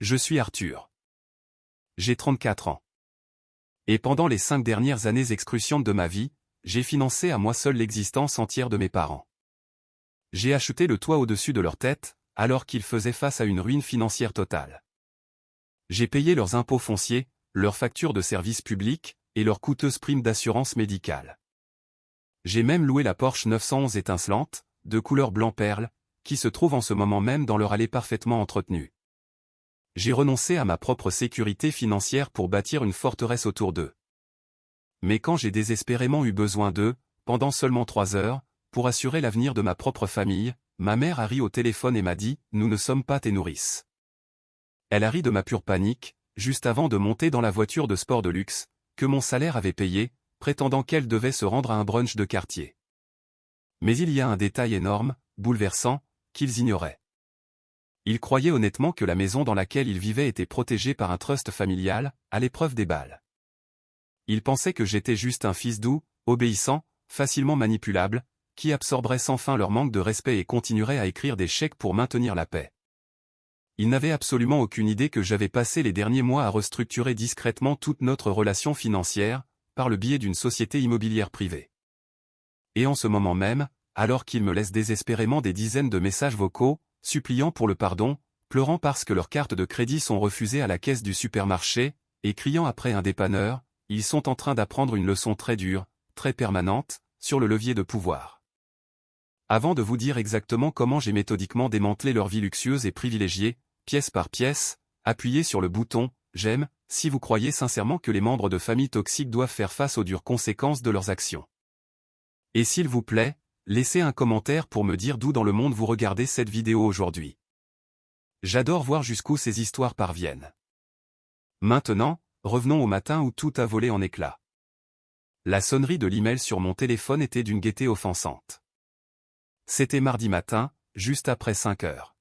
Je suis Arthur. J'ai 34 ans. Et pendant les 5 dernières années excruciantes de ma vie, j'ai financé à moi seul l'existence entière de mes parents. J'ai acheté le toit au-dessus de leur tête, alors qu'ils faisaient face à une ruine financière totale. J'ai payé leurs impôts fonciers, leurs factures de services publics, et leurs coûteuses primes d'assurance médicale. J'ai même loué la Porsche 911 étincelante, de couleur blanc-perle, qui se trouve en ce moment même dans leur allée parfaitement entretenue. J'ai renoncé à ma propre sécurité financière pour bâtir une forteresse autour d'eux. Mais quand j'ai désespérément eu besoin d'eux, pendant seulement 3 heures, pour assurer l'avenir de ma propre famille, ma mère a ri au téléphone et m'a dit « Nous ne sommes pas tes nourrices ». Elle a ri de ma pure panique, juste avant de monter dans la voiture de sport de luxe, que mon salaire avait payée, prétendant qu'elle devait se rendre à un brunch de quartier. Mais il y a un détail énorme, bouleversant, qu'ils ignoraient. Ils croyaient honnêtement que la maison dans laquelle ils vivaient était protégée par un trust familial, à l'épreuve des balles. Ils pensaient que j'étais juste un fils doux, obéissant, facilement manipulable, qui absorberait sans fin leur manque de respect et continuerait à écrire des chèques pour maintenir la paix. Ils n'avaient absolument aucune idée que j'avais passé les derniers mois à restructurer discrètement toute notre relation financière, par le biais d'une société immobilière privée. Et en ce moment même, alors qu'ils me laissent désespérément des dizaines de messages vocaux, suppliant pour le pardon, pleurant parce que leurs cartes de crédit sont refusées à la caisse du supermarché, et criant après un dépanneur, ils sont en train d'apprendre une leçon très dure, très permanente, sur le levier de pouvoir. Avant de vous dire exactement comment j'ai méthodiquement démantelé leur vie luxueuse et privilégiée, pièce par pièce, appuyez sur le bouton « J'aime » si vous croyez sincèrement que les membres de familles toxiques doivent faire face aux dures conséquences de leurs actions. Et s'il vous plaît, laissez un commentaire pour me dire d'où dans le monde vous regardez cette vidéo aujourd'hui. J'adore voir jusqu'où ces histoires parviennent. Maintenant, revenons au matin où tout a volé en éclats. La sonnerie de l'email sur mon téléphone était d'une gaieté offensante. C'était mardi matin, juste après 5 heures.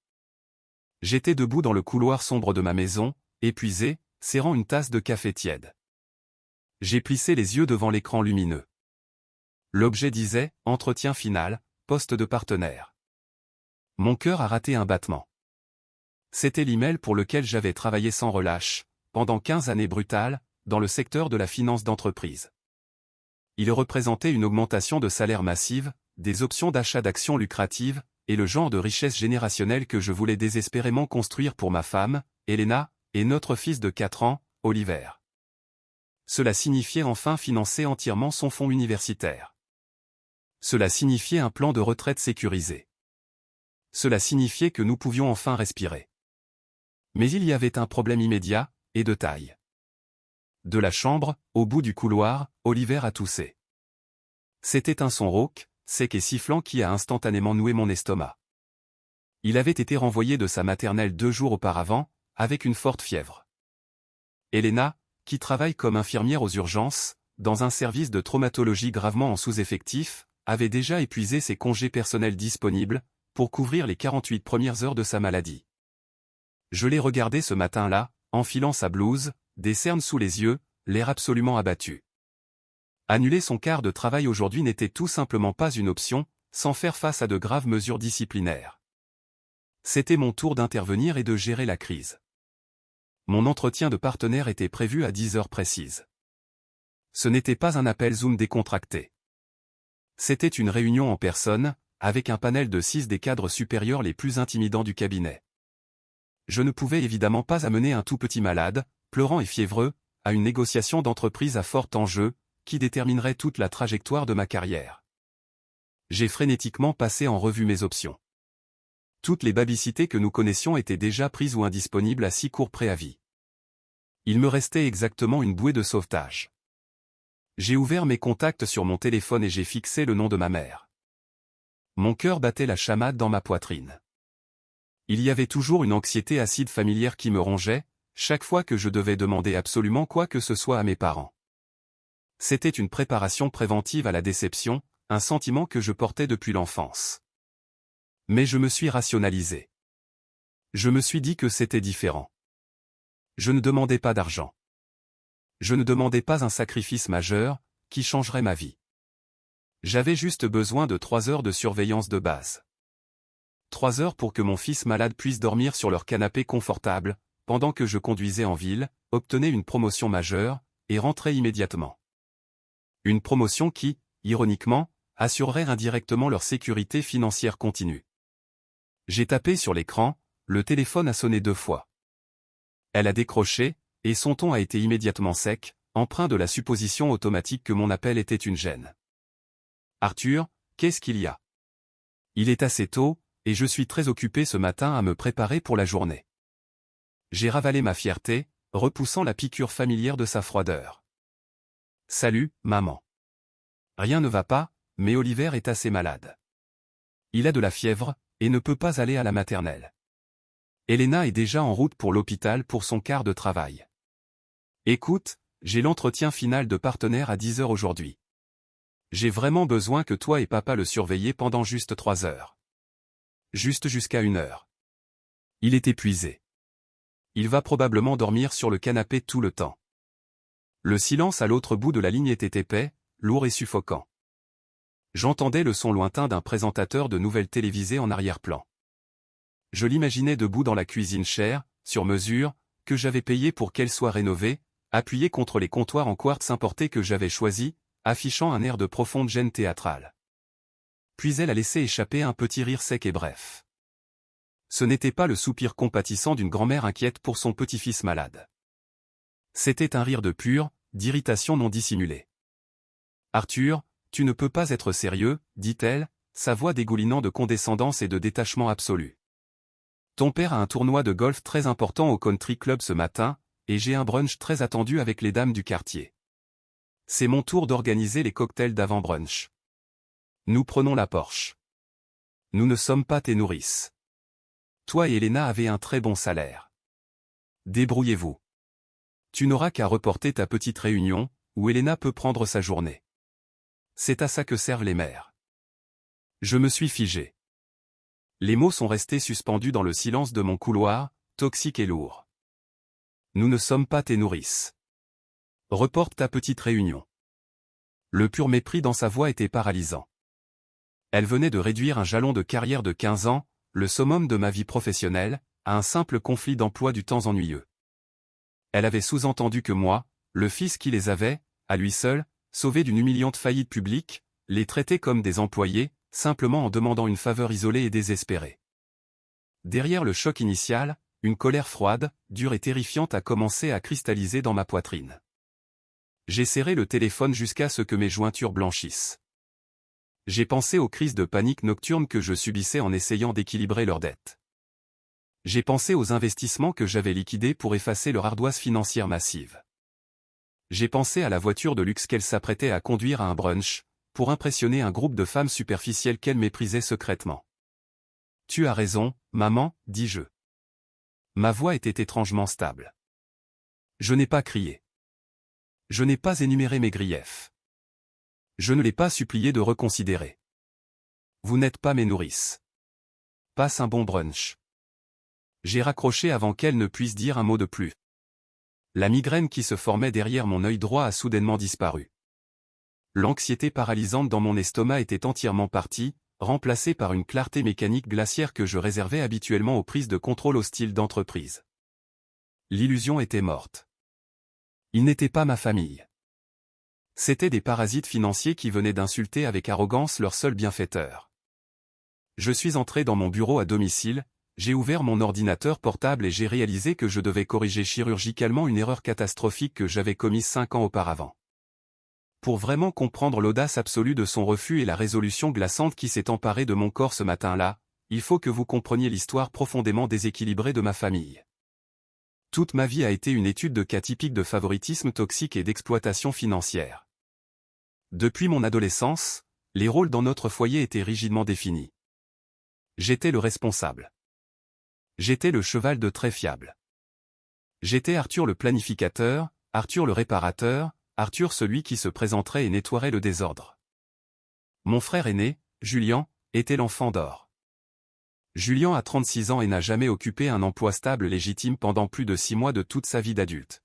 J'étais debout dans le couloir sombre de ma maison, épuisé, serrant une tasse de café tiède. J'ai plissé les yeux devant l'écran lumineux. L'objet disait « Entretien final, poste de partenaire ». Mon cœur a raté un battement. C'était l'email pour lequel j'avais travaillé sans relâche, pendant 15 années brutales, dans le secteur de la finance d'entreprise. Il représentait une augmentation de salaire massive, des options d'achat d'actions lucratives, et le genre de richesse générationnelle que je voulais désespérément construire pour ma femme, Elena, et notre fils de 4 ans, Oliver. Cela signifiait enfin financer entièrement son fonds universitaire. Cela signifiait un plan de retraite sécurisé. Cela signifiait que nous pouvions enfin respirer. Mais il y avait un problème immédiat, et de taille. De la chambre, au bout du couloir, Oliver a toussé. C'était un son rauque, sec et sifflant qui a instantanément noué mon estomac. Il avait été renvoyé de sa maternelle 2 jours auparavant, avec une forte fièvre. Elena, qui travaille comme infirmière aux urgences, dans un service de traumatologie gravement en sous-effectif, avait déjà épuisé ses congés personnels disponibles, pour couvrir les 48 premières heures de sa maladie. Je l'ai regardé ce matin-là, enfilant sa blouse, des cernes sous les yeux, l'air absolument abattu. Annuler son quart de travail aujourd'hui n'était tout simplement pas une option, sans faire face à de graves mesures disciplinaires. C'était mon tour d'intervenir et de gérer la crise. Mon entretien de partenaire était prévu à 10 heures précises. Ce n'était pas un appel Zoom décontracté. C'était une réunion en personne, avec un panel de 6 des cadres supérieurs les plus intimidants du cabinet. Je ne pouvais évidemment pas amener un tout petit malade, pleurant et fiévreux, à une négociation d'entreprise à fort enjeu, qui déterminerait toute la trajectoire de ma carrière. J'ai frénétiquement passé en revue mes options. Toutes les babicités que nous connaissions étaient déjà prises ou indisponibles à si court préavis. Il me restait exactement une bouée de sauvetage. J'ai ouvert mes contacts sur mon téléphone et j'ai fixé le nom de ma mère. Mon cœur battait la chamade dans ma poitrine. Il y avait toujours une anxiété acide familière qui me rongeait, chaque fois que je devais demander absolument quoi que ce soit à mes parents. C'était une préparation préventive à la déception, un sentiment que je portais depuis l'enfance. Mais je me suis rationalisé. Je me suis dit que c'était différent. Je ne demandais pas d'argent. Je ne demandais pas un sacrifice majeur, qui changerait ma vie. J'avais juste besoin de 3 heures de surveillance de base. 3 heures pour que mon fils malade puisse dormir sur leur canapé confortable, pendant que je conduisais en ville, obtenaient une promotion majeure, et rentraient immédiatement. Une promotion qui, ironiquement, assurerait indirectement leur sécurité financière continue. J'ai tapé sur l'écran, le téléphone a sonné 2 fois. Elle a décroché, et son ton a été immédiatement sec, empreint de la supposition automatique que mon appel était une gêne. « Arthur, qu'est-ce qu'il y a ? Il est assez tôt, et je suis très occupé ce matin à me préparer pour la journée. » J'ai ravalé ma fierté, repoussant la piqûre familière de sa froideur. « Salut, maman. Rien ne va pas, mais Oliver est assez malade. Il a de la fièvre, et ne peut pas aller à la maternelle. Elena est déjà en route pour l'hôpital pour son quart de travail. Écoute, j'ai l'entretien final de partenaire à 10 heures aujourd'hui. J'ai vraiment besoin que toi et papa le surveillez pendant juste 3 heures. Juste jusqu'à 1 heure. Il est épuisé. Il va probablement dormir sur le canapé tout le temps. » Le silence à l'autre bout de la ligne était épais, lourd et suffocant. J'entendais le son lointain d'un présentateur de nouvelles télévisées en arrière-plan. Je l'imaginais debout dans la cuisine chère, sur mesure, que j'avais payée pour qu'elle soit rénovée, appuyée contre les comptoirs en quartz importés que j'avais choisis, affichant un air de profonde gêne théâtrale. Puis elle a laissé échapper un petit rire sec et bref. Ce n'était pas le soupir compatissant d'une grand-mère inquiète pour son petit-fils malade. C'était un rire de pure, d'irritation non dissimulée. « Arthur, tu ne peux pas être sérieux, dit-elle, sa voix dégoulinant de condescendance et de détachement absolu. Ton père a un tournoi de golf très important au country club ce matin, et j'ai un brunch très attendu avec les dames du quartier. C'est mon tour d'organiser les cocktails d'avant-brunch. Nous prenons la Porsche. Nous ne sommes pas tes nourrices. Toi et Elena avez un très bon salaire. Débrouillez-vous. Tu n'auras qu'à reporter ta petite réunion, où Elena peut prendre sa journée. C'est à ça que servent les mères. » Je me suis figé. Les mots sont restés suspendus dans le silence de mon couloir, toxique et lourd. Nous ne sommes pas tes nourrices. Reporte ta petite réunion. Le pur mépris dans sa voix était paralysant. Elle venait de réduire un jalon de carrière de 15 ans, le summum de ma vie professionnelle, à un simple conflit d'emploi du temps ennuyeux. Elle avait sous-entendu que moi, le fils qui les avait, à lui seul, sauvés d'une humiliante faillite publique, les traitait comme des employés, simplement en demandant une faveur isolée et désespérée. Derrière le choc initial, une colère froide, dure et terrifiante a commencé à cristalliser dans ma poitrine. J'ai serré le téléphone jusqu'à ce que mes jointures blanchissent. J'ai pensé aux crises de panique nocturne que je subissais en essayant d'équilibrer leurs dettes. J'ai pensé aux investissements que j'avais liquidés pour effacer leur ardoise financière massive. J'ai pensé à la voiture de luxe qu'elle s'apprêtait à conduire à un brunch, pour impressionner un groupe de femmes superficielles qu'elle méprisait secrètement. « Tu as raison, maman, dis-je. » Ma voix était étrangement stable. Je n'ai pas crié. Je n'ai pas énuméré mes griefs. Je ne l'ai pas supplié de reconsidérer. Vous n'êtes pas mes nourrices. Passe un bon brunch. J'ai raccroché avant qu'elle ne puisse dire un mot de plus. La migraine qui se formait derrière mon œil droit a soudainement disparu. L'anxiété paralysante dans mon estomac était entièrement partie, remplacée par une clarté mécanique glaciaire que je réservais habituellement aux prises de contrôle hostiles d'entreprise. L'illusion était morte. Ils n'étaient pas ma famille. C'étaient des parasites financiers qui venaient d'insulter avec arrogance leur seul bienfaiteur. Je suis entré dans mon bureau à domicile, j'ai ouvert mon ordinateur portable et j'ai réalisé que je devais corriger chirurgicalement une erreur catastrophique que j'avais commise 5 ans auparavant. Pour vraiment comprendre l'audace absolue de son refus et la résolution glaçante qui s'est emparée de mon corps ce matin-là, il faut que vous compreniez l'histoire profondément déséquilibrée de ma famille. Toute ma vie a été une étude de cas typique de favoritisme toxique et d'exploitation financière. Depuis mon adolescence, les rôles dans notre foyer étaient rigidement définis. J'étais le responsable. J'étais le cheval de trait fiable. J'étais Arthur le planificateur, Arthur le réparateur, Arthur celui qui se présenterait et nettoierait le désordre. Mon frère aîné, Julien, était l'enfant d'or. Julien a 36 ans et n'a jamais occupé un emploi stable légitime pendant plus de 6 mois de toute sa vie d'adulte.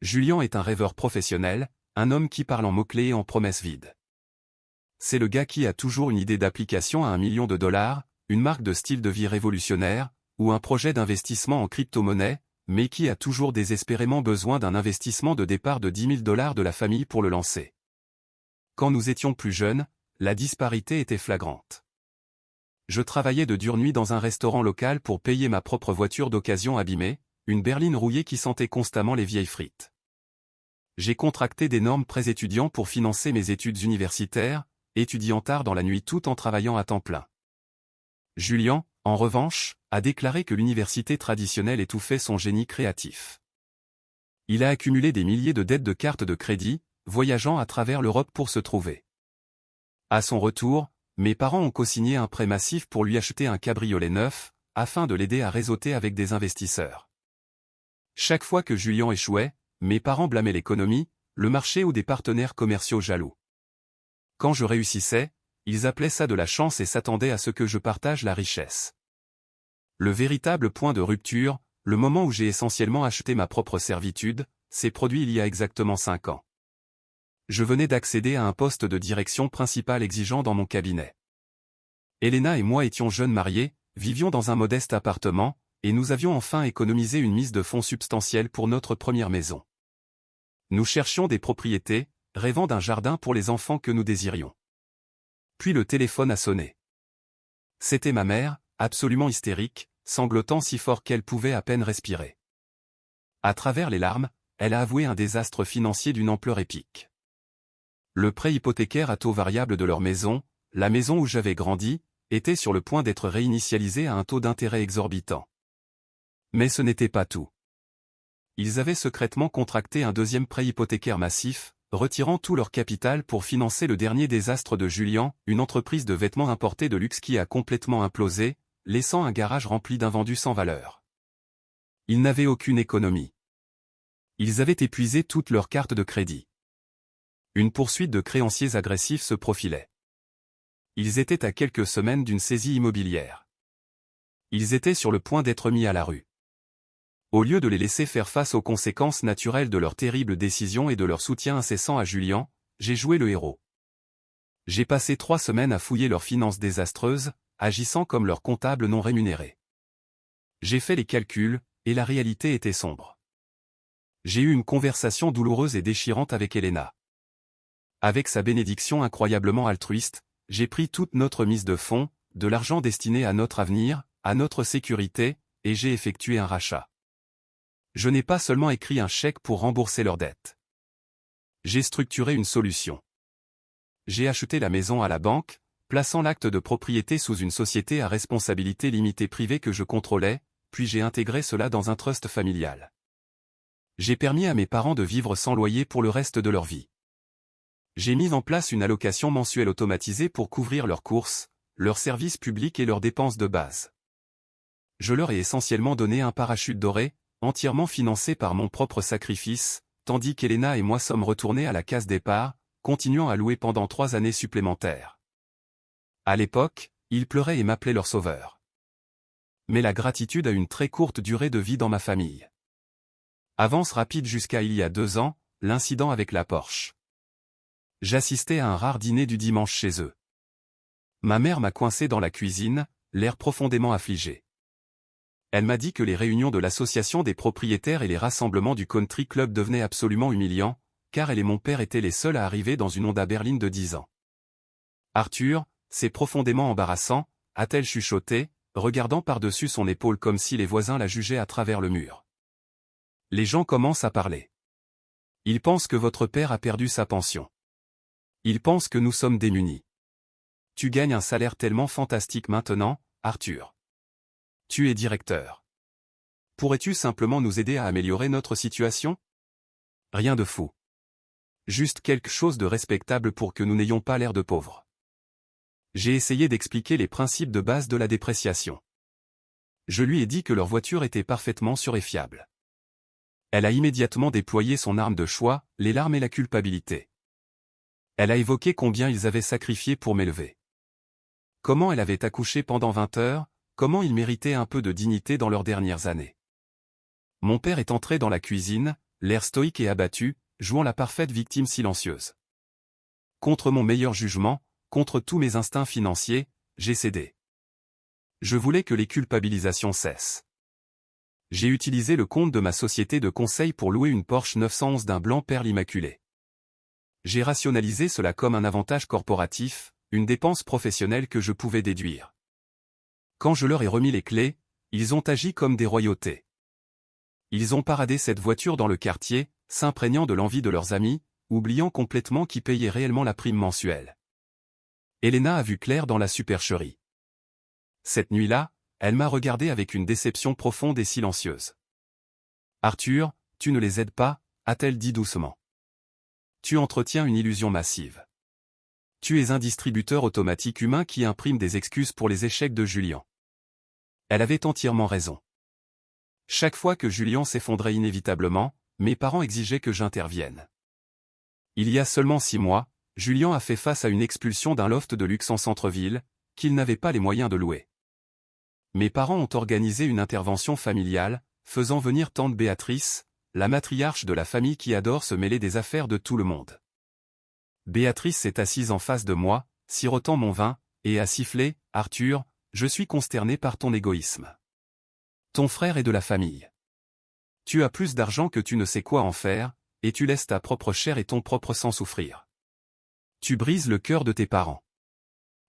Julien est un rêveur professionnel, un homme qui parle en mots-clés et en promesses vides. C'est le gars qui a toujours une idée d'application à $1 million, une marque de style de vie révolutionnaire, ou un projet d'investissement en crypto-monnaie, mais qui a toujours désespérément besoin d'un investissement de départ de 10 000 $ de la famille pour le lancer. Quand nous étions plus jeunes, la disparité était flagrante. Je travaillais de dures nuits dans un restaurant local pour payer ma propre voiture d'occasion abîmée, une berline rouillée qui sentait constamment les vieilles frites. J'ai contracté d'énormes prêts étudiants pour financer mes études universitaires, étudiant tard dans la nuit tout en travaillant à temps plein. Julien, en revanche, a déclaré que l'université traditionnelle étouffait son génie créatif. Il a accumulé des milliers de dettes de cartes de crédit, voyageant à travers l'Europe pour se trouver. À son retour, mes parents ont cosigné un prêt massif pour lui acheter un cabriolet neuf, afin de l'aider à réseauter avec des investisseurs. Chaque fois que Julien échouait, mes parents blâmaient l'économie, le marché ou des partenaires commerciaux jaloux. Quand je réussissais, ils appelaient ça de la chance et s'attendaient à ce que je partage la richesse. Le véritable point de rupture, le moment où j'ai essentiellement acheté ma propre servitude, s'est produit il y a exactement 5 ans. Je venais d'accéder à un poste de direction principale exigeant dans mon cabinet. Elena et moi étions jeunes mariés, vivions dans un modeste appartement, et nous avions enfin économisé une mise de fonds substantielle pour notre première maison. Nous cherchions des propriétés, rêvant d'un jardin pour les enfants que nous désirions. Puis le téléphone a sonné. C'était ma mère, absolument hystérique, sanglotant si fort qu'elle pouvait à peine respirer. À travers les larmes, elle a avoué un désastre financier d'une ampleur épique. Le prêt hypothécaire à taux variable de leur maison, la maison où j'avais grandi, était sur le point d'être réinitialisé à un taux d'intérêt exorbitant. Mais ce n'était pas tout. Ils avaient secrètement contracté un deuxième prêt hypothécaire massif, retirant tout leur capital pour financer le dernier désastre de Julien, une entreprise de vêtements importés de luxe qui a complètement implosé, laissant un garage rempli d'invendus sans valeur. Ils n'avaient aucune économie. Ils avaient épuisé toutes leurs cartes de crédit. Une poursuite de créanciers agressifs se profilait. Ils étaient à quelques semaines d'une saisie immobilière. Ils étaient sur le point d'être mis à la rue. Au lieu de les laisser faire face aux conséquences naturelles de leurs terribles décisions et de leur soutien incessant à Julien, j'ai joué le héros. J'ai passé 3 semaines à fouiller leurs finances désastreuses, agissant comme leur comptable non rémunéré. J'ai fait les calculs, et la réalité était sombre. J'ai eu une conversation douloureuse et déchirante avec Elena. Avec sa bénédiction incroyablement altruiste, j'ai pris toute notre mise de fonds, de l'argent destiné à notre avenir, à notre sécurité, et j'ai effectué un rachat. Je n'ai pas seulement écrit un chèque pour rembourser leurs dettes. J'ai structuré une solution. J'ai acheté la maison à la banque, plaçant l'acte de propriété sous une société à responsabilité limitée privée que je contrôlais, puis j'ai intégré cela dans un trust familial. J'ai permis à mes parents de vivre sans loyer pour le reste de leur vie. J'ai mis en place une allocation mensuelle automatisée pour couvrir leurs courses, leurs services publics et leurs dépenses de base. Je leur ai essentiellement donné un parachute doré, entièrement financé par mon propre sacrifice, tandis qu'Elena et moi sommes retournés à la case départ, continuant à louer pendant 3 années supplémentaires. À l'époque, ils pleuraient et m'appelaient leur sauveur. Mais la gratitude a une très courte durée de vie dans ma famille. Avance rapide jusqu'à il y a 2 ans, l'incident avec la Porsche. J'assistais à un rare dîner du dimanche chez eux. Ma mère m'a coincé dans la cuisine, l'air profondément affligé. Elle m'a dit que les réunions de l'association des propriétaires et les rassemblements du country club devenaient absolument humiliants, car elle et mon père étaient les seuls à arriver dans une Honda berline de 10 ans. Arthur, c'est profondément embarrassant, a-t-elle chuchoté, regardant par-dessus son épaule comme si les voisins la jugeaient à travers le mur. Les gens commencent à parler. Ils pensent que votre père a perdu sa pension. Ils pensent que nous sommes démunis. Tu gagnes un salaire tellement fantastique maintenant, Arthur. Tu es directeur. Pourrais-tu simplement nous aider à améliorer notre situation? Rien de fou. Juste quelque chose de respectable pour que nous n'ayons pas l'air de pauvres. J'ai essayé d'expliquer les principes de base de la dépréciation. Je lui ai dit que leur voiture était parfaitement sûre et fiable. Elle a immédiatement déployé son arme de choix, les larmes et la culpabilité. Elle a évoqué combien ils avaient sacrifié pour m'élever. Comment elle avait accouché pendant 20 heures, comment ils méritaient un peu de dignité dans leurs dernières années. Mon père est entré dans la cuisine, l'air stoïque et abattu, jouant la parfaite victime silencieuse. Contre mon meilleur jugement, contre tous mes instincts financiers, j'ai cédé. Je voulais que les culpabilisations cessent. J'ai utilisé le compte de ma société de conseil pour louer une Porsche 911 d'un blanc perle immaculé. J'ai rationalisé cela comme un avantage corporatif, une dépense professionnelle que je pouvais déduire. Quand je leur ai remis les clés, ils ont agi comme des royautés. Ils ont paradé cette voiture dans le quartier, s'imprégnant de l'envie de leurs amis, oubliant complètement qui payait réellement la prime mensuelle. Elena a vu clair dans la supercherie. Cette nuit-là, elle m'a regardé avec une déception profonde et silencieuse. « Arthur, tu ne les aides pas » a-t-elle dit doucement. « Tu entretiens une illusion massive. Tu es un distributeur automatique humain qui imprime des excuses pour les échecs de Julien. » Elle avait entièrement raison. Chaque fois que Julien s'effondrait inévitablement, mes parents exigeaient que j'intervienne. Il y a seulement 6 mois, Julien a fait face à une expulsion d'un loft de luxe en centre-ville, qu'il n'avait pas les moyens de louer. Mes parents ont organisé une intervention familiale, faisant venir tante Béatrice, la matriarche de la famille qui adore se mêler des affaires de tout le monde. Béatrice s'est assise en face de moi, sirotant mon vin, et a sifflé « Arthur, je suis consterné par ton égoïsme. Ton frère est de la famille. Tu as plus d'argent que tu ne sais quoi en faire, et tu laisses ta propre chair et ton propre sang souffrir. Tu brises le cœur de tes parents.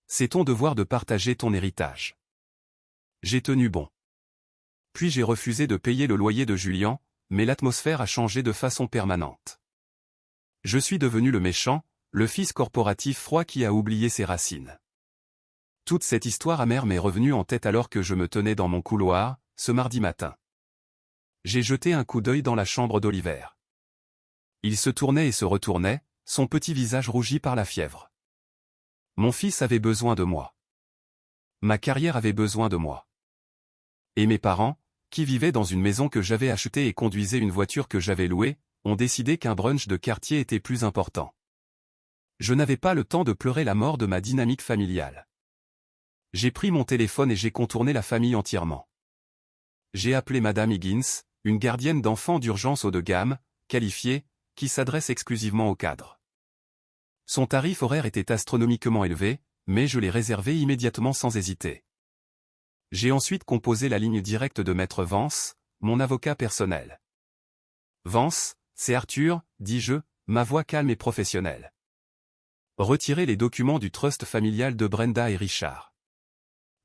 C'est ton devoir de partager ton héritage. » J'ai tenu bon. Puis j'ai refusé de payer le loyer de Julien, mais l'atmosphère a changé de façon permanente. Je suis devenu le méchant, le fils corporatif froid qui a oublié ses racines. Toute cette histoire amère m'est revenue en tête alors que je me tenais dans mon couloir, ce mardi matin. J'ai jeté un coup d'œil dans la chambre d'Oliver. Il se tournait et se retournait, son petit visage rougi par la fièvre. Mon fils avait besoin de moi. Ma carrière avait besoin de moi. Et mes parents, qui vivaient dans une maison que j'avais achetée et conduisaient une voiture que j'avais louée, ont décidé qu'un brunch de quartier était plus important. Je n'avais pas le temps de pleurer la mort de ma dynamique familiale. J'ai pris mon téléphone et j'ai contourné la famille entièrement. J'ai appelé Madame Higgins, une gardienne d'enfants d'urgence haut de gamme, qualifiée, qui s'adresse exclusivement aux cadres. Son tarif horaire était astronomiquement élevé, mais je l'ai réservé immédiatement sans hésiter. J'ai ensuite composé la ligne directe de Maître Vance, mon avocat personnel. « Vance, c'est Arthur, dis-je, ma voix calme et professionnelle. Retirez les documents du trust familial de Brenda et Richard.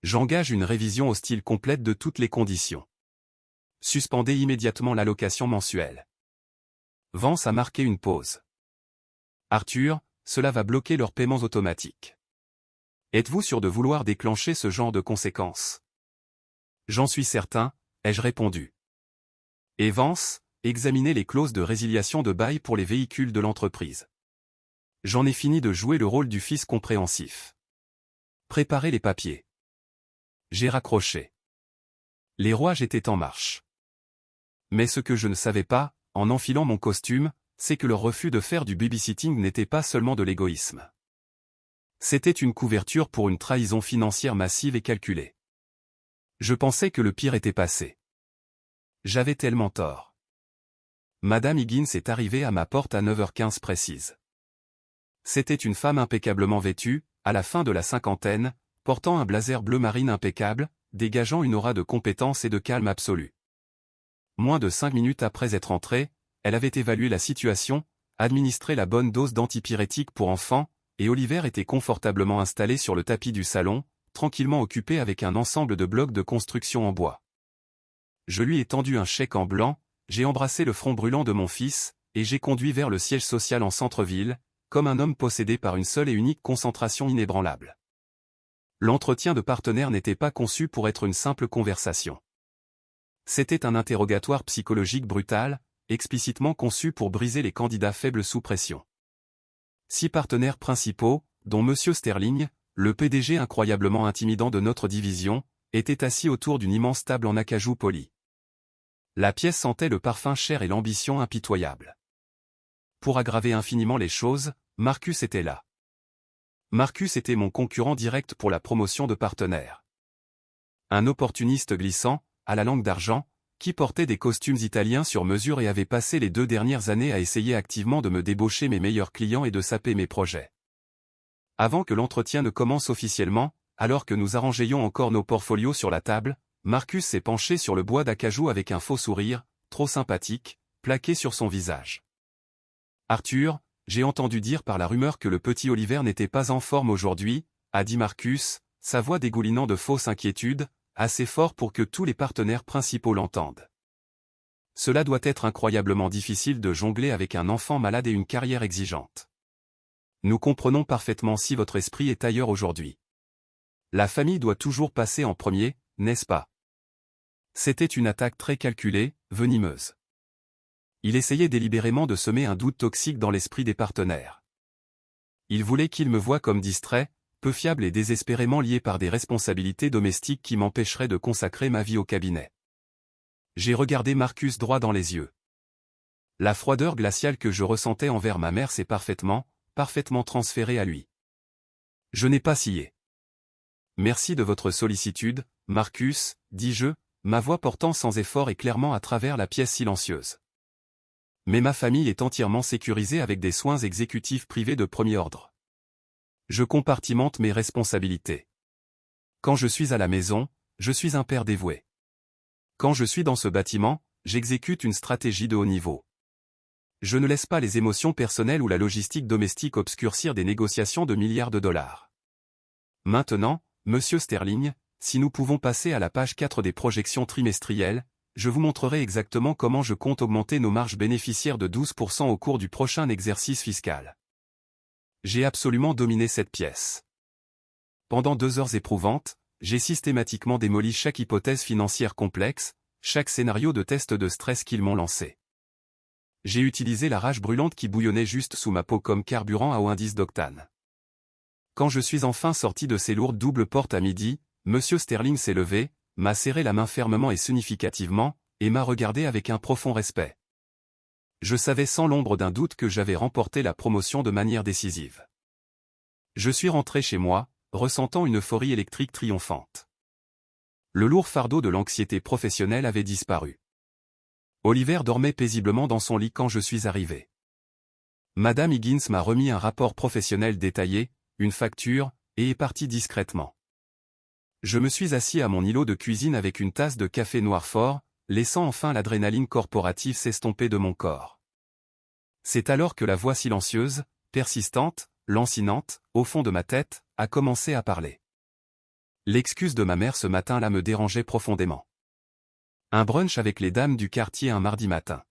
J'engage une révision au style complète de toutes les conditions. Suspendez immédiatement l'allocation mensuelle. » Vance a marqué une pause. « Arthur, cela va bloquer leurs paiements automatiques. Êtes-vous sûr de vouloir déclencher ce genre de conséquences ? » J'en suis certain, ai-je répondu. Et Vance, examinez les clauses de résiliation de bail pour les véhicules de l'entreprise. J'en ai fini de jouer le rôle du fils compréhensif. Préparez les papiers. J'ai raccroché. Les rouages étaient en marche. Mais ce que je ne savais pas, en enfilant mon costume, c'est que leur refus de faire du babysitting n'était pas seulement de l'égoïsme. C'était une couverture pour une trahison financière massive et calculée. Je pensais que le pire était passé. J'avais tellement tort. Madame Higgins est arrivée à ma porte à 9h15 précise. C'était une femme impeccablement vêtue, à la fin de la cinquantaine, portant un blazer bleu marine impeccable, dégageant une aura de compétence et de calme absolu. Moins de 5 minutes après être entrée, elle avait évalué la situation, administré la bonne dose d'antipyrétique pour enfants, et Oliver était confortablement installé sur le tapis du salon, tranquillement occupé avec un ensemble de blocs de construction en bois. Je lui ai tendu un chèque en blanc, j'ai embrassé le front brûlant de mon fils, et j'ai conduit vers le siège social en centre-ville, comme un homme possédé par une seule et unique concentration inébranlable. L'entretien de partenaire n'était pas conçu pour être une simple conversation. C'était un interrogatoire psychologique brutal, explicitement conçu pour briser les candidats faibles sous pression. 6 partenaires principaux, dont M. Sterling, le PDG incroyablement intimidant de notre division, étaient assis autour d'une immense table en acajou poli. La pièce sentait le parfum cher et l'ambition impitoyable. Pour aggraver infiniment les choses, Marcus était là. Marcus était mon concurrent direct pour la promotion de partenaire. Un opportuniste glissant, à la langue d'argent, qui portait des costumes italiens sur mesure et avait passé les 2 dernières années à essayer activement de me débaucher mes meilleurs clients et de saper mes projets. Avant que l'entretien ne commence officiellement, alors que nous arrangeaions encore nos portfolios sur la table, Marcus s'est penché sur le bois d'acajou avec un faux sourire, trop sympathique, plaqué sur son visage. Arthur, j'ai entendu dire par la rumeur que le petit Oliver n'était pas en forme aujourd'hui, a dit Marcus, sa voix dégoulinant de fausse inquiétude, assez fort pour que tous les partenaires principaux l'entendent. Cela doit être incroyablement difficile de jongler avec un enfant malade et une carrière exigeante. Nous comprenons parfaitement si votre esprit est ailleurs aujourd'hui. La famille doit toujours passer en premier, n'est-ce pas? C'était une attaque très calculée, venimeuse. Il essayait délibérément de semer un doute toxique dans l'esprit des partenaires. Il voulait qu'ils me voient comme distrait, peu fiable et désespérément lié par des responsabilités domestiques qui m'empêcheraient de consacrer ma vie au cabinet. J'ai regardé Marcus droit dans les yeux. La froideur glaciale que je ressentais envers ma mère s'est parfaitement transférée à lui. Je n'ai pas scié. Merci de votre sollicitude, Marcus, dis-je, ma voix portant sans effort et clairement à travers la pièce silencieuse. Mais ma famille est entièrement sécurisée avec des soins exécutifs privés de premier ordre. Je compartimente mes responsabilités. Quand je suis à la maison, je suis un père dévoué. Quand je suis dans ce bâtiment, j'exécute une stratégie de haut niveau. Je ne laisse pas les émotions personnelles ou la logistique domestique obscurcir des négociations de milliards de dollars. Maintenant, Monsieur Sterling, si nous pouvons passer à la page 4 des projections trimestrielles, je vous montrerai exactement comment je compte augmenter nos marges bénéficiaires de 12% au cours du prochain exercice fiscal. J'ai absolument dominé cette pièce. Pendant 2 heures éprouvantes, j'ai systématiquement démoli chaque hypothèse financière complexe, chaque scénario de test de stress qu'ils m'ont lancé. J'ai utilisé la rage brûlante qui bouillonnait juste sous ma peau comme carburant à haut indice d'octane. Quand je suis enfin sorti de ces lourdes doubles portes à midi, Monsieur Sterling s'est levé, m'a serré la main fermement et significativement, et m'a regardé avec un profond respect. Je savais sans l'ombre d'un doute que j'avais remporté la promotion de manière décisive. Je suis rentré chez moi, ressentant une euphorie électrique triomphante. Le lourd fardeau de l'anxiété professionnelle avait disparu. Oliver dormait paisiblement dans son lit quand je suis arrivé. Madame Higgins m'a remis un rapport professionnel détaillé, une facture, et est partie discrètement. Je me suis assis à mon îlot de cuisine avec une tasse de café noir fort, laissant enfin l'adrénaline corporative s'estomper de mon corps. C'est alors que la voix silencieuse, persistante, lancinante, au fond de ma tête, a commencé à parler. L'excuse de ma mère ce matin-là me dérangeait profondément. Un brunch avec les dames du quartier un mardi matin.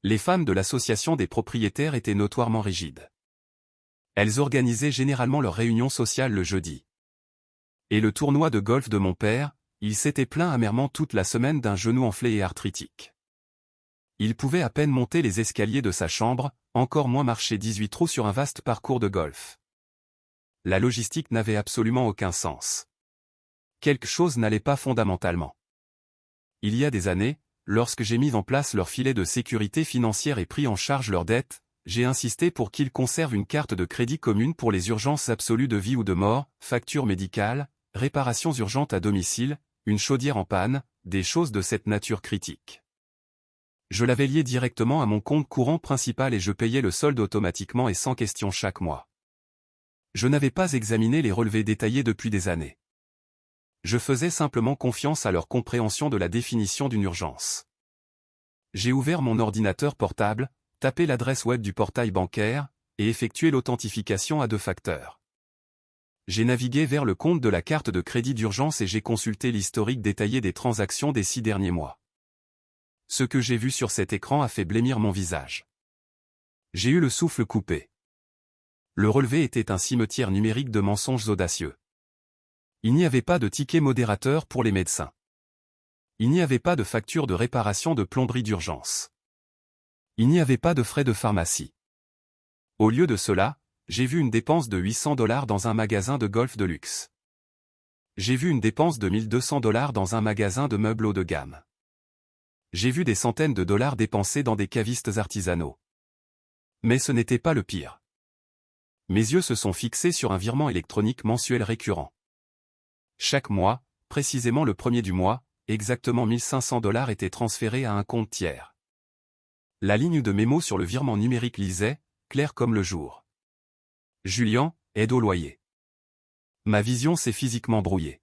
Les femmes de l'association des propriétaires étaient notoirement rigides. Elles organisaient généralement leurs réunions sociales le jeudi. Et le tournoi de golf de mon père, il s'était plaint amèrement toute la semaine d'un genou enflé et arthritique. Il pouvait à peine monter les escaliers de sa chambre, encore moins marcher 18 trous sur un vaste parcours de golf. La logistique n'avait absolument aucun sens. Quelque chose n'allait pas fondamentalement. Il y a des années, lorsque j'ai mis en place leur filet de sécurité financière et pris en charge leurs dettes, j'ai insisté pour qu'ils conservent une carte de crédit commune pour les urgences absolues de vie ou de mort, factures médicales, réparations urgentes à domicile, une chaudière en panne, des choses de cette nature critique. Je l'avais lié directement à mon compte courant principal et je payais le solde automatiquement et sans question chaque mois. Je n'avais pas examiné les relevés détaillés depuis des années. Je faisais simplement confiance à leur compréhension de la définition d'une urgence. J'ai ouvert mon ordinateur portable, tapé l'adresse web du portail bancaire, et effectué l'authentification à 2 facteurs. J'ai navigué vers le compte de la carte de crédit d'urgence et j'ai consulté l'historique détaillé des transactions des 6 derniers mois. Ce que j'ai vu sur cet écran a fait blêmir mon visage. J'ai eu le souffle coupé. Le relevé était un cimetière numérique de mensonges audacieux. Il n'y avait pas de ticket modérateur pour les médecins. Il n'y avait pas de facture de réparation de plomberie d'urgence. Il n'y avait pas de frais de pharmacie. Au lieu de cela, j'ai vu une dépense de $800 dans un magasin de golf de luxe. J'ai vu une dépense de $1200 dans un magasin de meubles haut de gamme. J'ai vu des centaines de dollars dépensés dans des cavistes artisanaux. Mais ce n'était pas le pire. Mes yeux se sont fixés sur un virement électronique mensuel récurrent. Chaque mois, précisément le premier du mois, exactement $1500 étaient transférés à un compte tiers. La ligne de mémo sur le virement numérique lisait, clair comme le jour. Julien, aide au loyer. Ma vision s'est physiquement brouillée.